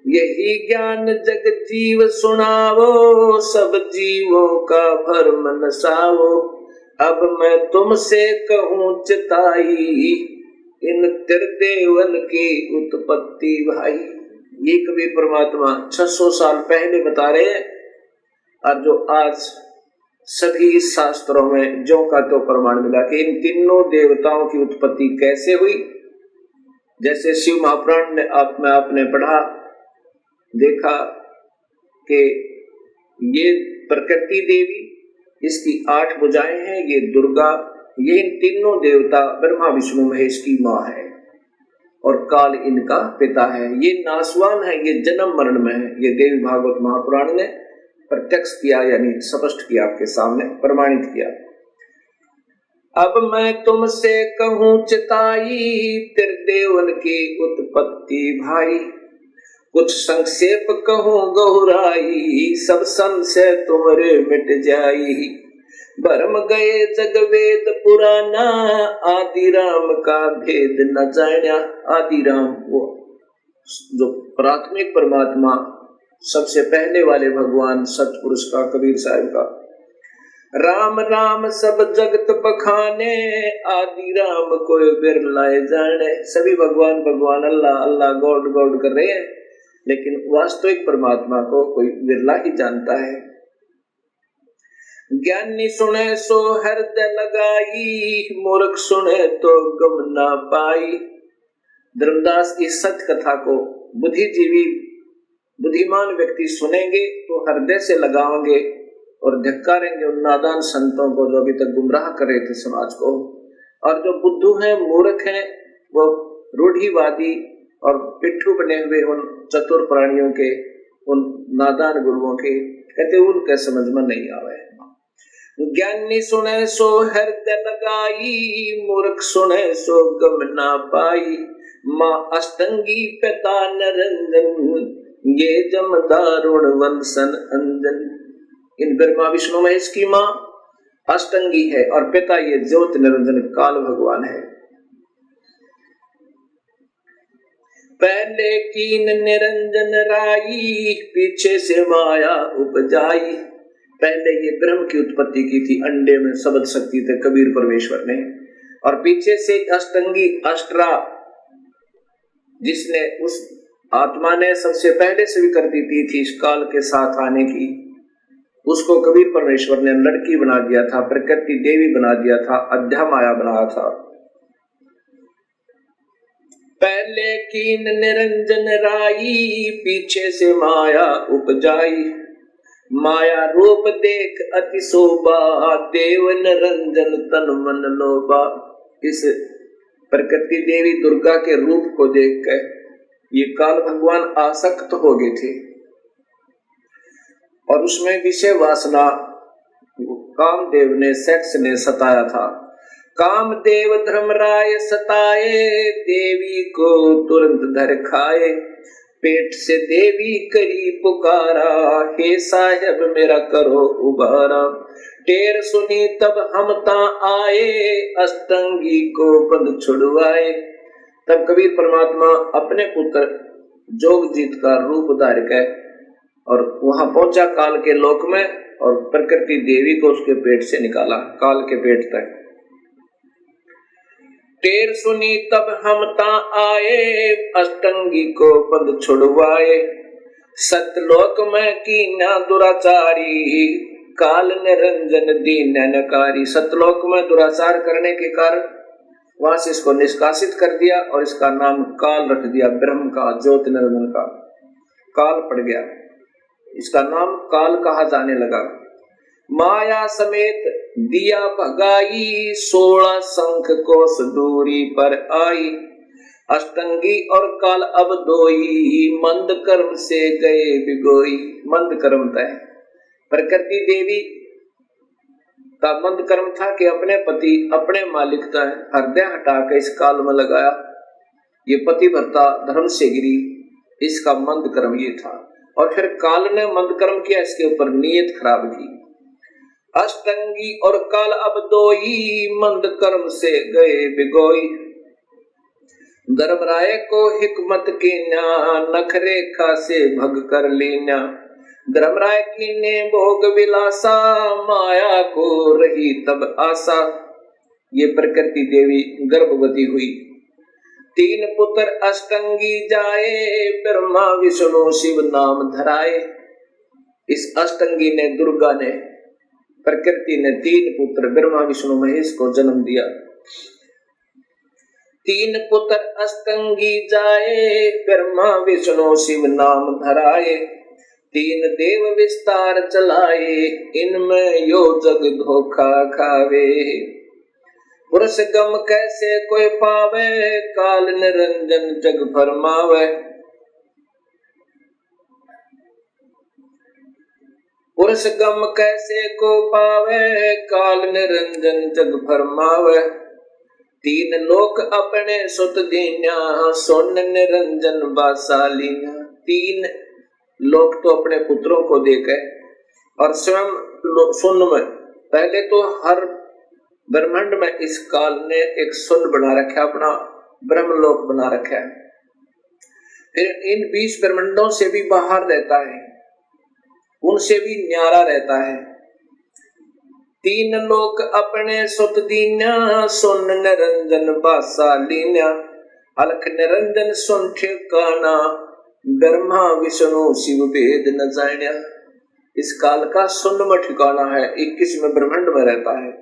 यही ज्ञान जग जीव सुनावो, सब जीवों का भरम नसावो, अब मैं तुमसे कहूँ चिताई, इन त्रिदेवन की उत्पत्ति भाई। ये कबीर परमात्मा 600 साल पहले बता रहे हैं, और जो आज सभी शास्त्रों में जो का तो प्रमाण मिला कि इन तीनों देवताओं की उत्पत्ति कैसे हुई। जैसे शिव महापुराण में आपने पढ़ा देखा कि ये प्रकृति देवी, इसकी 8 भुजाएं हैं, ये दुर्गा, ये इन तीनों देवता ब्रह्मा विष्णु महेश की माँ है और काल इनका पिता है। ये नासवान है, ये जन्म मरण में है। ये देवी भागवत महापुराण ने प्रत्यक्ष किया, यानी स्पष्ट किया, आपके सामने प्रमाणित किया। अब मैं तुमसे कहूँ चिताई, त्रिदेवन की उत्पत्ति भाई, कुछ संक्षेप कहूँ गहुराई, सब संशय तुम्हारे मिट जाई। भरम गए जग वेद पुराना, आदि राम का भेद न जाना। आदि राम वो जो प्राथमिक परमात्मा, सबसे पहले वाले भगवान सतपुरुष का, कबीर साहब का। राम राम सब जगत बखाने, आदि राम कोई बिरला जाने। सभी भगवान भगवान अल्लाह अल्लाह गॉड गॉड कर रहे हैं, लेकिन वास्तविक परमात्मा को कोई बिरला ही जानता है। ज्ञानी सुने सो हृदय लगाई, मूर्ख सुने तो गम ना पाई। धर्मदास की सत्य कथा को बुद्धिजीवी बुद्धिमान व्यक्ति सुनेंगे तो हृदय से लगाओगे और धिक्कारेंगे उन नादान संतों को जो अभी तक गुमराह कर रहे थे समाज को। और जो बुद्धू हैं, मूर्ख हैं, वो रूढ़िवादी और पिट्ठू बने हुए उन चतुर प्राणियों के, उन नादान गुरुओं के, कहते उनके समझ में नहीं आवे। ज्ञानी सुने सो हृदय लगाई, मूर्ख सुने सो गम ना पाई। माँ अष्टंगी पिता निरंजन, ये जम दारुण वंशन अंजन। इन ब्रह्मा विष्णु महेश की माँ अष्टंगी है और पिता ये ज्योति निरंजन काल भगवान है। पहले कीन निरंजन राई, पीछे से माया उपजाई। पहले ये ब्रह्म की उत्पत्ति की थी, अंडे में शब्द शक्ति थे कबीर परमेश्वर ने, और पीछे से अष्टंगी अष्टरा, जिसने उस आत्मा ने सबसे पहले स्वीकृति दी थी इस काल के साथ आने की, उसको कबीर परमेश्वर ने लड़की बना दिया था, प्रकृति देवी बना दिया था, अध्या माया बनाया था। पहले कीन निरंजन राई, पीछे से माया उपजाई। माया रूप देख अति शोभा, देव निरंजन तन मन लोभा। इस प्रकृति देवी दुर्गा के रूप को देखकर ये काल भगवान आसक्त हो गए थे और उसमें विषय वासना कामदेव ने, सेक्स ने सताया था। कामदेव धर्मराय सताए, देवी को तुरंत धर खाए। पेट से देवी करी पुकारा, हे साहेब मेरा करो उबारा। टेर सुनी तब हम ता आए, अष्टंगी को बंद छुड़वाए। तब कबीर परमात्मा अपने पुत्र जोगजीत का रूप धार कर और वहां पहुंचा काल के लोक में और प्रकृति देवी को उसके पेट से निकाला, काल के पेट तक। टेर सुनी तब हम ता आए, अष्टंगी को बंद छुड़वाए। सतलोक में कीना दुराचारी, काल निरंजन दीन नकारी। सतलोक में दुराचार करने के कारण वहां से इसको निष्कासित कर दिया और इसका नाम काल रख दिया, ब्रह्म का, ज्योति निरंजन का। काल पड़ गया, इसका नाम काल कहा जाने लगा। माया समेत दिया भगाई, 16 शंख कोस दूरी पर आई। अष्टंगी और काल अब दोई, मंद कर्म से गए बिगोई। मंद कर्म तय प्रकृति देवी का मंद कर्म था कि अपने पति, अपने मालिक का हृदय हटा के इस काल में लगाया। ये पतिव्रता धर्म से गिरी, इसका मंद कर्म ये था। और फिर काल ने मंद कर्म किया, इसके ऊपर नीयत खराब की। अष्टंगी और काल अब दोई, मंद कर्म से गए बिगोई। धर्मराय को हिकमत कीना, नख रेखा से भग कर लीना। धर्मराय की ने भोग विलासा, माया को रही तब आशा। ये प्रकृति देवी गर्भवती हुई। 3 पुत्र अष्टंगी जाए, ब्रह्मा विष्णु शिव नाम धराए। इस अष्टंगी ने, दुर्गा ने, प्रकृति ने 3 पुत्र ब्रह्मा विष्णु महेश को जन्म दिया। 3 पुत्र अष्टंगी जाए, ब्रह्मा विष्णु शिव नाम धराए। 3 देव विस्तार चलाए, इनमें यो जग धोखा खावे। पुरुष गम कैसे कोई पावे, काल निरंजन जग फरमावे। पुरुष गम कैसे को पावे, काल निरंजन जग फरमावे। 3 लोक अपने सुत दीन्या, सुन निरंजन बासालीना। 3 लोक तो अपने पुत्रों को देकर और स्वयं सुन में, पहले तो हर ब्रह्मांड में इस काल ने एक सुन बना रखा, अपना ब्रह्मलोक बना रखा है। फिर इन 20 ब्रह्मांडों से भी बाहर रहता है, उनसे भी न्यारा रहता है। 3 लोक अपने सुत दीन्या, सुन निरंजन बासालीना। अलख निरंजन सुन ठिकाना, ब्रह्मा विष्णु शिव भेद न जान्या। इस काल का सुन में ठिकाना है, 21वें ब्रह्मांड में रहता है।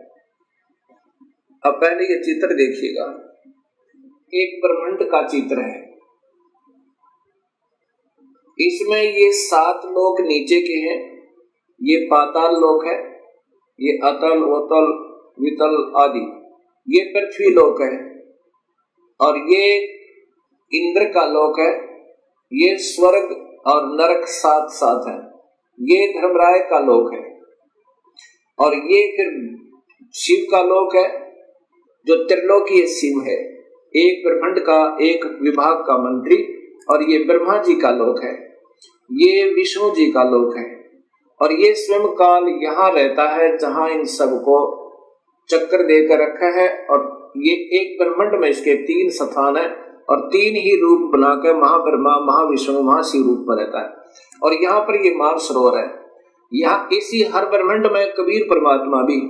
अब पहले ये चित्र देखिएगा, एक ब्रह्मांड का चित्र है। इसमें ये 7 लोक नीचे के हैं, ये पाताल लोक है, ये अतल वतल वितल आदि, ये पृथ्वी लोक है, और ये इंद्र का लोक है, ये स्वर्ग और नरक साथ है, ये धर्मराय का लोक है, और ये फिर शिव का लोक है जो त्रिलोकीय शिव है, एक ब्रह्मांड का एक विभाग का मंत्री। और ये ब्रह्मा जी का लोक है, ये विष्णु जी का लोक है, और ये स्वयं काल यहाँ रहता है जहाँ इन सबको चक्कर देकर रखा है। और ये एक ब्रह्मांड में इसके 3 स्थान है और 3 ही रूप बनाकर महाब्रह्मा, महाविष्णु, महाशिव रूप में रहता है। और यहाँ पर ये मानसरोवर है, यहाँ इसी हर ब्रह्मांड में कबीर परमात्मा भी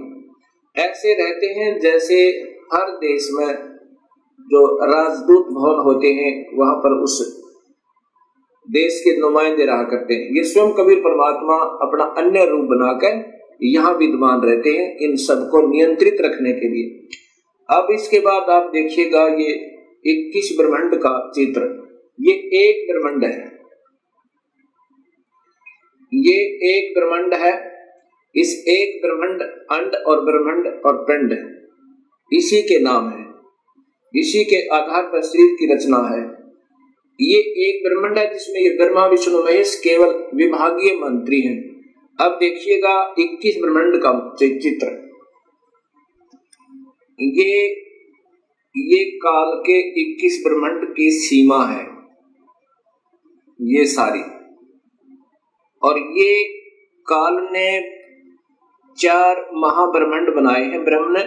ऐसे रहते हैं जैसे हर देश में जो राजदूत भवन होते हैं वहां पर उस देश के नुमाइंदे रहा करते हैं। ये स्वयं कबीर परमात्मा अपना अन्य रूप बनाकर यहाँ विद्यमान रहते हैं, इन सबको नियंत्रित रखने के लिए। अब इसके बाद आप देखिएगा ये 21 ब्रह्मांड का चित्र, ये एक ब्रह्मांड है, ये एक ब्रह्मांड है। इस एक ब्रह्मांड अंड और ब्रह्मांड और पिंड इसी के नाम है, इसी के आधार पर शरीर की रचना है। ये एक ब्रह्मांड है जिसमें ये ब्रह्मा विष्णु महेश केवल विभागीय मंत्री हैं। अब देखिएगा 21 ब्रह्मांड का चित्र। ये काल के 21 ब्रह्मांड की सीमा है ये सारी, और ये काल ने 4 महाब्रह्मांड बनाए हैं ब्रह्म ने,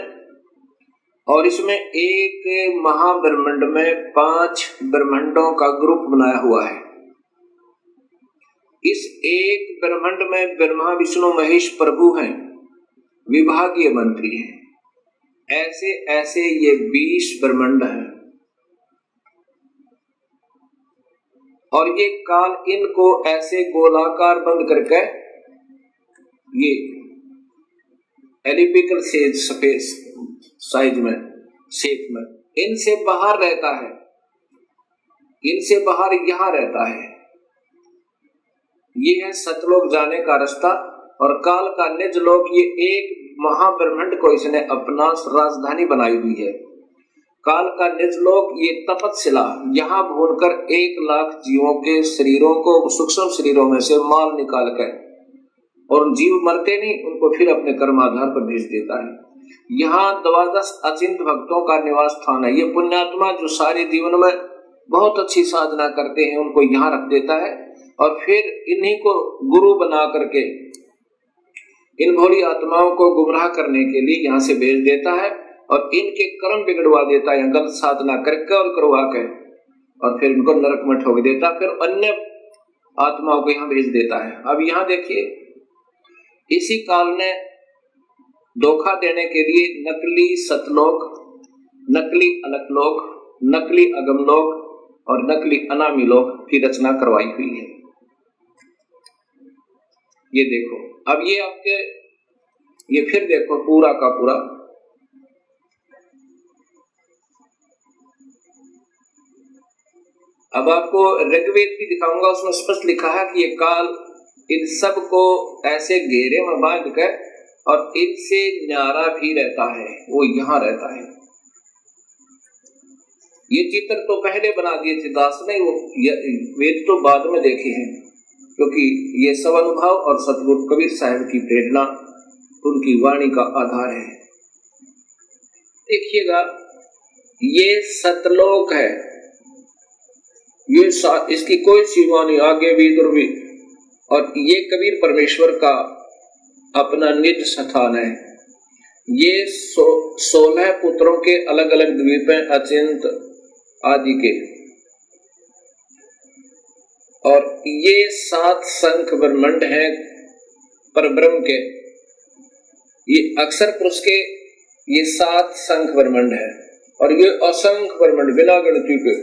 और इसमें एक महाब्रह्मांड में 5 ब्रह्मांडों का ग्रुप बनाया हुआ है। इस एक ब्रह्मांड में ब्रह्मा विष्णु महेश प्रभु हैं, विभागीय मंत्री हैं। ऐसे ऐसे ये 20 ब्रह्मांड हैं, और ये काल इनको ऐसे गोलाकार बंद करके ये एलिप्टिकल स्पेस साइज में शेप में इनसे बाहर रहता है, इनसे बाहर यहां रहता है। ये है सतलोक जाने का रास्ता, और काल का निज लोक ये एक महाब्रह्मांड को इसने अपना राजधानी बनाई हुई है। काल का निज लोक ये तपतशिला, यहाँ भूनकर 1 लाख जीवों के शरीरों को सूक्ष्म शरीरों में से माल निकाल कर, और जीव मरते नहीं, उनको फिर अपने कर्माधार पर भेज देता है। यहाँ 12 अचिंत भक्तों का निवास स्थान है। ये पुण्यात्मा जो सारे जीवन में बहुत अच्छी साधना करते हैं उनको यहाँ रख देता है, और फिर इन्हीं को गुरु बना करके इन भोली आत्माओं को गुमराह करने के लिए यहाँ से भेज देता है, और इनके कर्म बिगड़वा देता है गलत साधना करके और करवा के, और फिर इनको नरक में ठोक देता, फिर अन्य आत्माओं को यहाँ भेज देता है। अब यहाँ देखिए, इसी काल ने धोखा देने के लिए नकली सतलोक, नकली अलकलोक, नकली अगमलोक और नकली अनामी लोक की रचना करवाई हुई है। ये देखो, अब ये आपके ये फिर देखो पूरा का पूरा अब आपको ऋग्वेद भी दिखाऊंगा, उसमें स्पष्ट लिखा है कि ये काल इन सब को ऐसे घेरे में बांध कर और इनसे न्यारा भी रहता है, वो यहाँ रहता है। ये चित्र तो पहले बना दिए थे दास ने, वो वेद तो बाद में देखे हैं, क्योंकि ये सब अनुभव और सतगुरु कबीर साहब की प्रेरणा उनकी वाणी का आधार है। देखिएगा, ये सतलोक है, ये इसकी कोई सीमा नहीं, आगे भी दूर भी, और ये कबीर परमेश्वर का अपना निज स्थान है। ये 16 पुत्रों के अलग अलग द्वीप हैं, अचिंत आदि के, और ये 7 शंख ब्रह्मांड हैं परब्रह्म के। ये अक्षर पुरुष के ये 7 शंख ब्रह्मांड है, और ये असंख्य ब्रह्मांड बिना गिनती के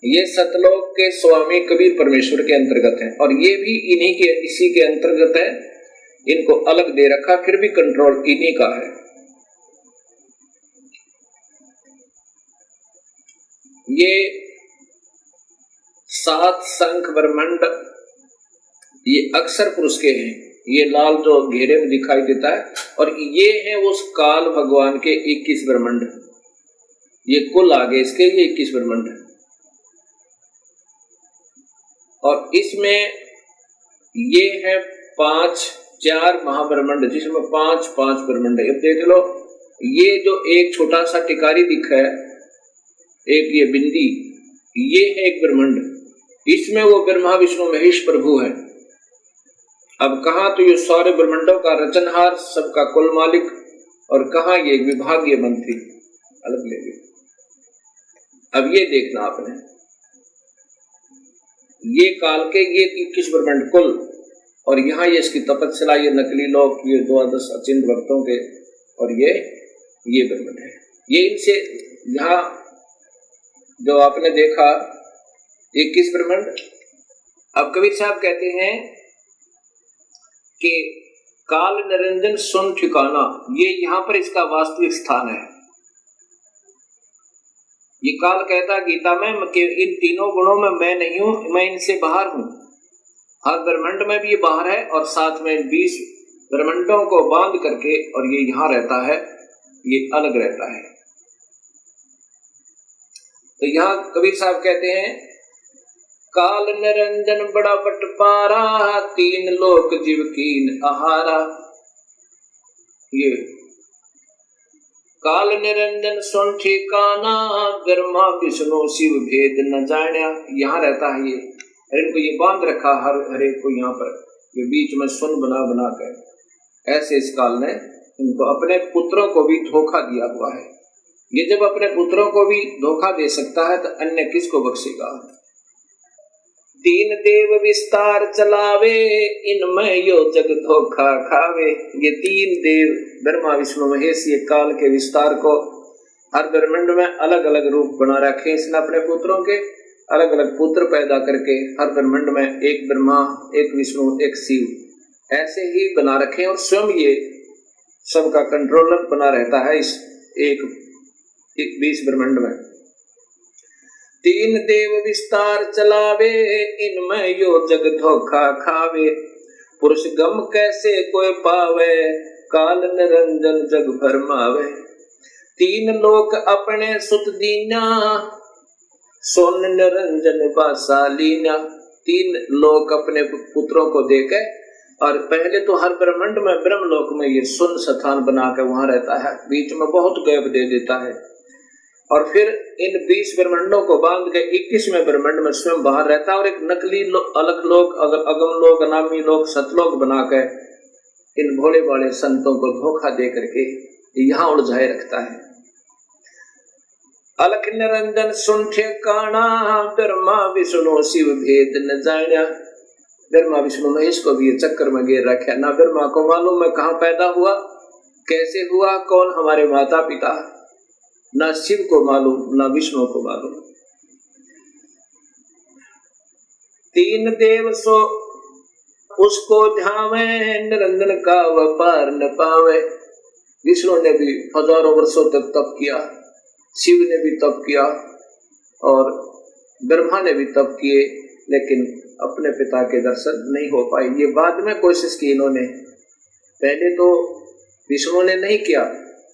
ये सतलोक के स्वामी कबीर परमेश्वर के अंतर्गत हैं, और ये भी इन्हीं के इसी के अंतर्गत है। इनको अलग दे रखा, फिर भी कंट्रोल इन्हीं का है। ये 7 शंख ब्रह्मांड ये अक्षर पुरुष के हैं, ये लाल जो घेरे में दिखाई देता है, और ये है उस काल भगवान के 21 ब्रह्मांड। ये कुल आगे इसके ये 21 ब्रह्मांड है, और इसमें ये है 4 महाब्रह्मांड, जिसमें 5 ब्रह्मांड है। अब देख लो, ये जो एक छोटा सा टिकारी दिखा है, एक ये बिंदी, ये है एक ब्रह्मांड, इसमें वो ब्रह्मा विष्णु महेश प्रभु है। अब कहाँ तो ये सारे ब्रह्मांडों का रचनहार, सबका कुल मालिक, और कहाँ ये विभागीय मंत्री अलग ले गए। अब ये देखना आपने, ये काल के ये 21 ब्रह्मांड कुल, और यहाँ ये इसकी तपस्या, ये नकली लोक, ये 12 अचिंत भक्तों के, और ये ब्रह्मांड है। ये इनसे यहाँ जो आपने देखा 21 ब्रह्मांड। अब कबीर साहब कहते हैं कि काल निरंजन सुन ठिकाना, ये यहाँ पर इसका वास्तविक स्थान है। ये काल कहता गीता में कि इन तीनों गुणों में मैं नहीं हूं, मैं इनसे बाहर हूं। हर ब्रह्मांड में भी ये बाहर है और साथ में 20 ब्रह्मांडों को बांध करके और ये यहाँ रहता है, ये अलग रहता है। तो यहाँ कबीर साहब कहते हैं काल निरंजन बड़ा बटपारा, 3 लोक जीव कीन आहारा। ये काल निरंजन सुन ठिकाना, ब्रह्मा विष्णु शिव भेद न जान्या। यहाँ रहता है ये, इनको ये बांध रखा हर एक को यहाँ पर, ये बीच में सुन बना बना कर। ऐसे इस काल ने इनको अपने पुत्रों को भी धोखा दिया हुआ है। ये जब अपने पुत्रों को भी धोखा दे सकता है तो अन्य किसको बख्शेगा। 3 देव विस्तार चलावे, इनमें यो जग धोखा खावे। ये 3 देव ब्रह्मा विष्णु महेश ये काल के विस्तार को हर ब्रह्मांड में अलग अलग रूप बना रखे। इसने अपने पुत्रों के अलग अलग पुत्र पैदा करके हर ब्रह्मांड में एक ब्रह्मा, एक विष्णु, एक शिव ऐसे ही बना रखे और स्वयं ये सबका कंट्रोलर बना रहता है इस एक 20 ब्रह्मांड में। 3 देव विस्तार चलावे, इनमें यो जग धोखा खावे। पुरुष गम कैसे कोई पावे, काल निरंजन जग भरमावे। 3 लोक अपने सुत दीना, सोन निरंजन बासालीना। 3 लोक अपने पुत्रों को देके और पहले तो हर ब्रह्मांड में ब्रह्मलोक में ये सुन स्थान बनाकर वहां रहता है, बीच में बहुत गैप दे देता है। और फिर इन 20 ब्रह्मांडों को बांध के 21वें ब्रह्मांड में स्वयं बाहर रहता है और एक नकली अलग लोक, अगम लोक, अनामी लोक, सतलोक बनाकर इन भोले भाले संतों को धोखा दे करके यहाँ उलझाए रखता है। अलख निरंजन सुन ठिकाना, ब्रह्मा विष्णु शिव भेद न जान्या। ब्रह्मा विष्णु महेश को भी ये चक्कर में घेर रखा। ना ब्रह्मा को मालूम मैं कहाँ पैदा हुआ, कैसे हुआ, कौन हमारे माता पिता, ना शिव को मालूम, ना विष्णु को मालूम। 3 देव सो उसको ध्यावे, निरंजन का व्यापार न पावे। विष्णु ने भी हजारों वर्षों तक तप किया, शिव ने भी तप किया और ब्रह्मा ने भी तप किए, लेकिन अपने पिता के दर्शन नहीं हो पाए। ये बाद में कोशिश की इन्होंने, पहले तो विष्णु ने नहीं किया,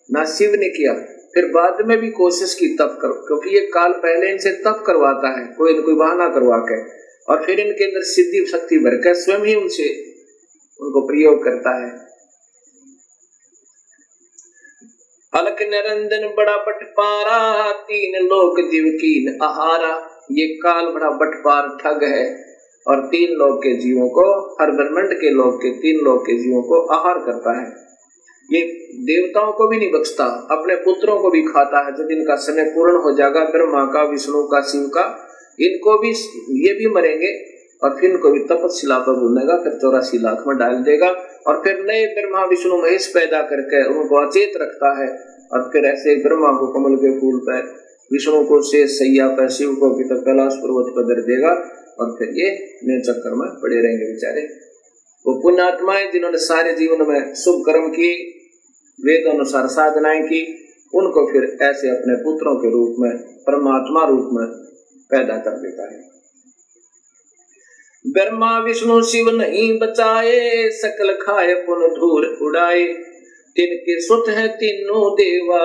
ना शिव ने किया, फिर बाद में भी कोशिश की तप करो, क्योंकि ये काल पहले इनसे तप करवाता है कोई न कोई बहाना करवा के, और फिर इनके अंदर सिद्धि शक्ति भरकर स्वयं ही उनसे उनको प्रयोग करता है। अलख निरंजन बड़ा बटपारा, 3 लोक जीव कीन आहारा। ये काल बड़ा बटपार ठग है और 3 लोक के जीवों को, हर ब्रह्मांड के लोक के 3 लोक के जीवों को आहार करता है। ये देवताओं को भी नहीं बख्शता, अपने पुत्रों को भी खाता है। जब इनका समय पूर्ण हो जाएगा, ब्रह्मा का, विष्णु का, शिव का, इनको भी, ये भी मरेंगे और फिर इनको भी तपस्या पर भूलेगा, फिर 84 लाख में डाल देगा और फिर नए ब्रह्मा विष्णु महेश पैदा करके उनको अचेत रखता है। और फिर ऐसे ब्रह्मा को कमल के फूल पर, विष्णु को शेष सैया पर, शिव को कैलाश पर्वत पर धर देगा और फिर ये नए चक्कर में पड़े रहेंगे बेचारे। वो पुण्यात्माएं जिन्होंने सारे जीवन में शुभ कर्म किए, वेद अनुसार साधनाएं की, उनको फिर ऐसे अपने पुत्रों के रूप में, परमात्मा रूप में पैदा कर देता है। ब्रह्मा विष्णु शिव नहीं बचाए, सकल खाए पुन धूर उड़ाए। तिनके सुत है तीनों देवा,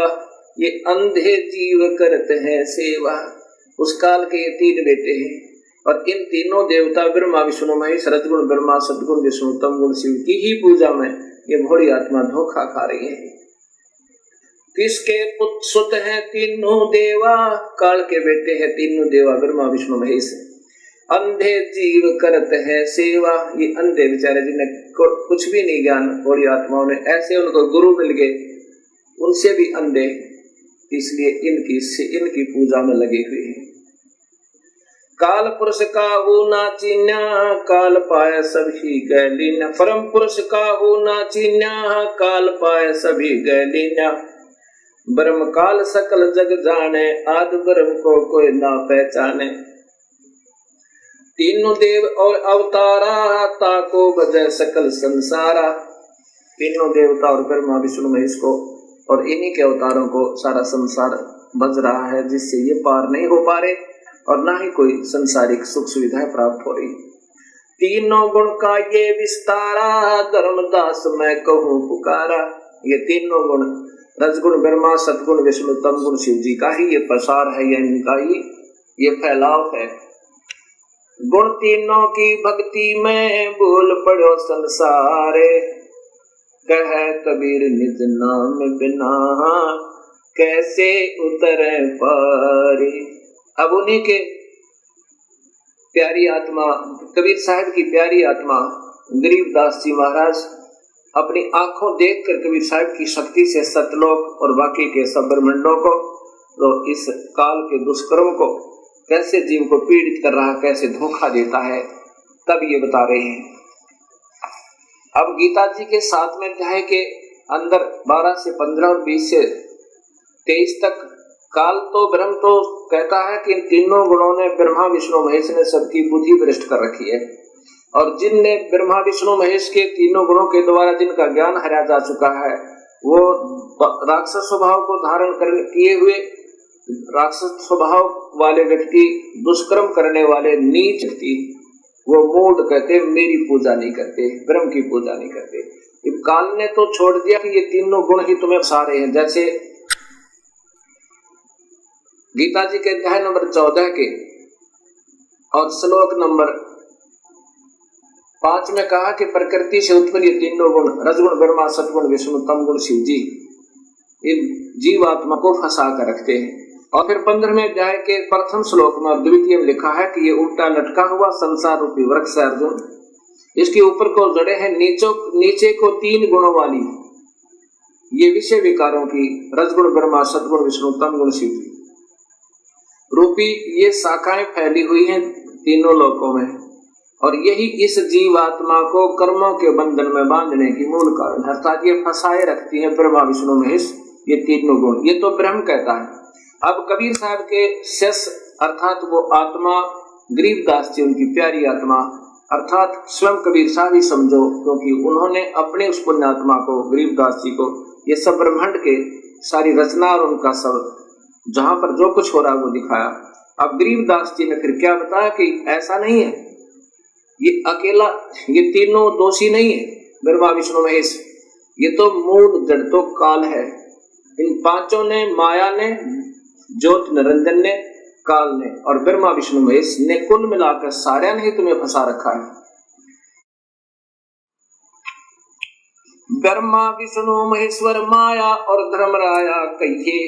ये अंधे जीव करते हैं सेवा। उस काल के ये 3 बेटे हैं और इन तीनों देवता ब्रह्मा विष्णु महेश, रजगुण ब्रह्मा, सदगुण विष्णु, तमगुण शिव की ही पूजा में ये भोली आत्मा धोखा खा रही है। किसके पुत्र सुत हैं तीनों देवा, काल के बेटे हैं तीनों देवा ब्रह्मा विष्णु महेश। अंधे जीव करते हैं सेवा, ये अंधे बेचारे जिन्हें कुछ भी नहीं ज्ञान, भोली आत्माओं ने ऐसे उनको गुरु मिल गए, उनसे भी अंधे, इसलिए इनकी पूजा में लगे हुए हैं। काल पुरुष का हो ना चीन्या, काल पाए सभी गैलीना। परम पुरुष का हो ना चीन्या, काल पाए सभी गैलीना। ब्रह्म काल सकल जग जाने, आदि ब्रह्म को कोई ना पहचाने। तीनों देव और अवतारा, ताको बजय सकल संसारा। तीनों देवता और ब्रह्मा विष्णु महेश को और इन्हीं के अवतारों को सारा संसार बज रहा है, जिससे ये पार नहीं हो पा रहे और ना ही कोई संसारिक सुख सुविधाएं प्राप्त हो रही। तीनों गुण का ये विस्तारा, धर्मदास मैं कहूँ पुकारा। ये तीनों गुण, रजगुण ब्रह्मा, सतगुण विष्णु, तम गुण शिव जी का ही ये प्रसार है, या इनका ही ये फैलाव है। गुण तीनों की भक्ति में भूल पड़ो संसारे, कह कबीर निज नाम बिना कैसे उतरे पारे। अब उन्हीं के प्यारी आत्मा, कबीर साहब की प्यारी आत्मा गरीबदास जी महाराज अपनी आंखों देखकर कबीर साहब की शक्ति से सतलोक और बाकी के सब ब्रह्मांडों को, तो इस काल के दुष्कर्म को कैसे जीव को पीड़ित कर रहा, कैसे धोखा देता है, तब ये बता रहे हैं। अब गीता जी के 7वें अध्याय के अंदर 12 से 15 और 20 से 23 तक काल तो ब्रह्म तो कहता है कि इन तीनों गुणों ने ब्रह्मा विष्णु महेश ने सबकी बुद्धि भ्रष्ट कर रखी है, और जिनने ब्रह्मा विष्णु महेश के तीनों गुणों के द्वारा जिनका ज्ञान हराया जा चुका है, वो राक्षस स्वभाव को धारण किए हुए राक्षस स्वभाव वाले व्यक्ति, दुष्कर्म करने वाले नीच व्यक्ति, वो मूढ़ कहते, मेरी पूजा नहीं करते, ब्रह्म की पूजा नहीं करते। इब काल ने तो छोड़ दिया कि ये तीनों गुण ही तुम्हें फंसा रहे हैं। जैसे गीता जी के अध्याय नंबर 14 के और श्लोक नंबर 5 में कहा कि प्रकृति से उत्पन्न ये तीनों गुण, रजगुण ब्रह्मा, सतगुण विष्णु, तम गुण शिव जी, इन जीवात्मा को फंसा कर रखते हैं। और फिर 15वें अध्याय के प्रथम श्लोक में और द्वितीय में लिखा है कि ये उल्टा लटका हुआ संसार रूपी वृक्ष है अर्जुन, इसके ऊपर को जड़े हैं नीचे को 3 गुणों वाली ये विषय विकारों की, रजगुण ब्रह्मा, सतगुण विष्णु, तम गुण शिव जी रूपी ये शाखाएं फैली हुई हैं तीनों लोकों में, और यही इस जीवात्मा को कर्मों के बंधन में बांधने की मूल कारण, अर्थात ये फंसाए रखती है ब्रह्मा विष्णु महेश ये तीनों गुण। ये तो ब्रह्म कहता है। अब कबीर साहब के शिष्य अर्थात वो आत्मा गरीबदास जी, उनकी प्यारी आत्मा, अर्थात स्वयं कबीर साहब ही समझो, क्योंकि उन्होंने अपने उस पुण्यात्मा को, गरीबदास जी को, ये सब ब्रह्मांड के सारी रचना और उनका सब जहां पर जो कुछ हो रहा है वो दिखाया। अब गरीबदास जी ने फिर क्या बताया कि ऐसा नहीं है, ये अकेला, ये तीनों दोषी नहीं है ब्रह्मा विष्णु महेश, ये तो मूल जड़ तो काल है। इन पांचों ने, माया ने, ज्योति निरंजन ने, काल ने और ब्रह्मा विष्णु महेश ने, कुल मिलाकर सारे ने ही तुम्हें फंसा रखा है। ब्रह्मा विष्णु महेश्वर माया और धर्मराया कहिए,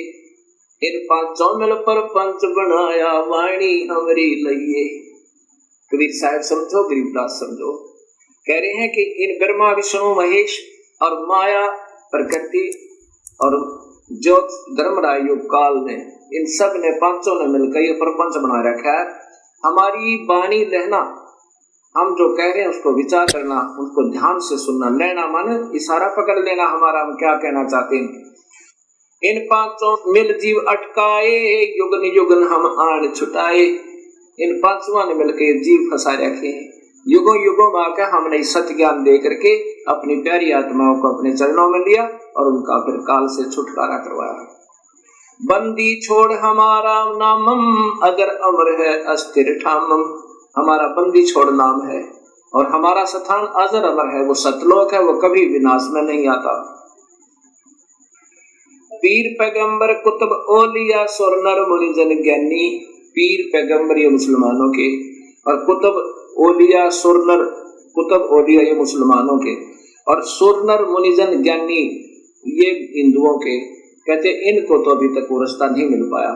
इन पांचों मिल पर पंच बनाया, वाणी हमरी लइए। कबीर साहब समझो, गरीबदास समझो, कह रहे हैं कि इन ब्रह्मा विष्णु महेश और माया प्रकृति और ज्योत धर्मराय काल ने, इन सब ने, पांचों ने मिलकर ये प्रपंच बना रखा है। हमारी वाणी लेना, हम जो कह रहे हैं उसको विचार करना, उसको ध्यान से सुनना, लेना माने इशारा पकड़ लेना हमारा, हम क्या कहना चाहते हैं। इन पांचों मिल जीव अटकाए, युगन युगन हम आन छुटाए। इन पांचों ने मिलकर जीव फंसा रखे हैं, युगों युगों में आकर हमने सत्य ज्ञान दे करके अपनी प्यारी आत्माओं को अपने चरणों में लिया और उनका फिर काल से छुटकारा करवाया। बंदी छोड़ हमारा नामम, अगर अमर है अस्थिर ठामम। हमारा बंदी छोड़ नाम है और हमारा स्थान अजर अमर है, वो सतलोक है, वो कभी विनाश में नहीं आता। पीर पैगंबर कुतुब ओलिया सुर नर मुनिजन ज्ञानी। पीर पैगंबर ये मुसलमानों के, और कुतुब ओलिया सुर नर, कुतुब ओलिया ये मुसलमानों के, और सुर नर मुनिजन ज्ञानी ये हिंदुओं के। कहते इनको तो अभी तक वो रास्ता नहीं मिल पाया।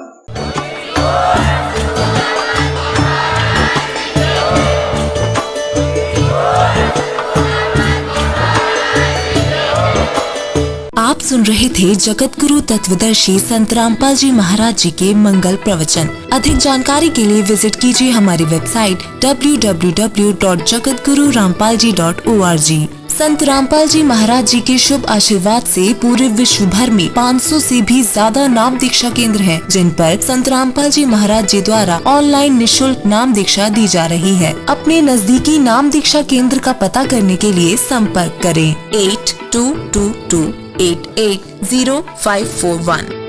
आप सुन रहे थे जगत गुरु तत्वदर्शी संत रामपाल जी महाराज जी के मंगल प्रवचन। अधिक जानकारी के लिए विजिट कीजिए हमारी वेबसाइट www.jagatgururampalji.org। संत रामपाल जी महाराज जी के शुभ आशीर्वाद से पूरे विश्व भर में 500 से भी ज्यादा नाम दीक्षा केंद्र हैं, जिन पर संत रामपाल जी महाराज जी द्वारा ऑनलाइन निशुल्क नाम दीक्षा दी जा रही है। अपने नजदीकी नाम दीक्षा केंद्र का पता करने के लिए संपर्क करें 8222880541।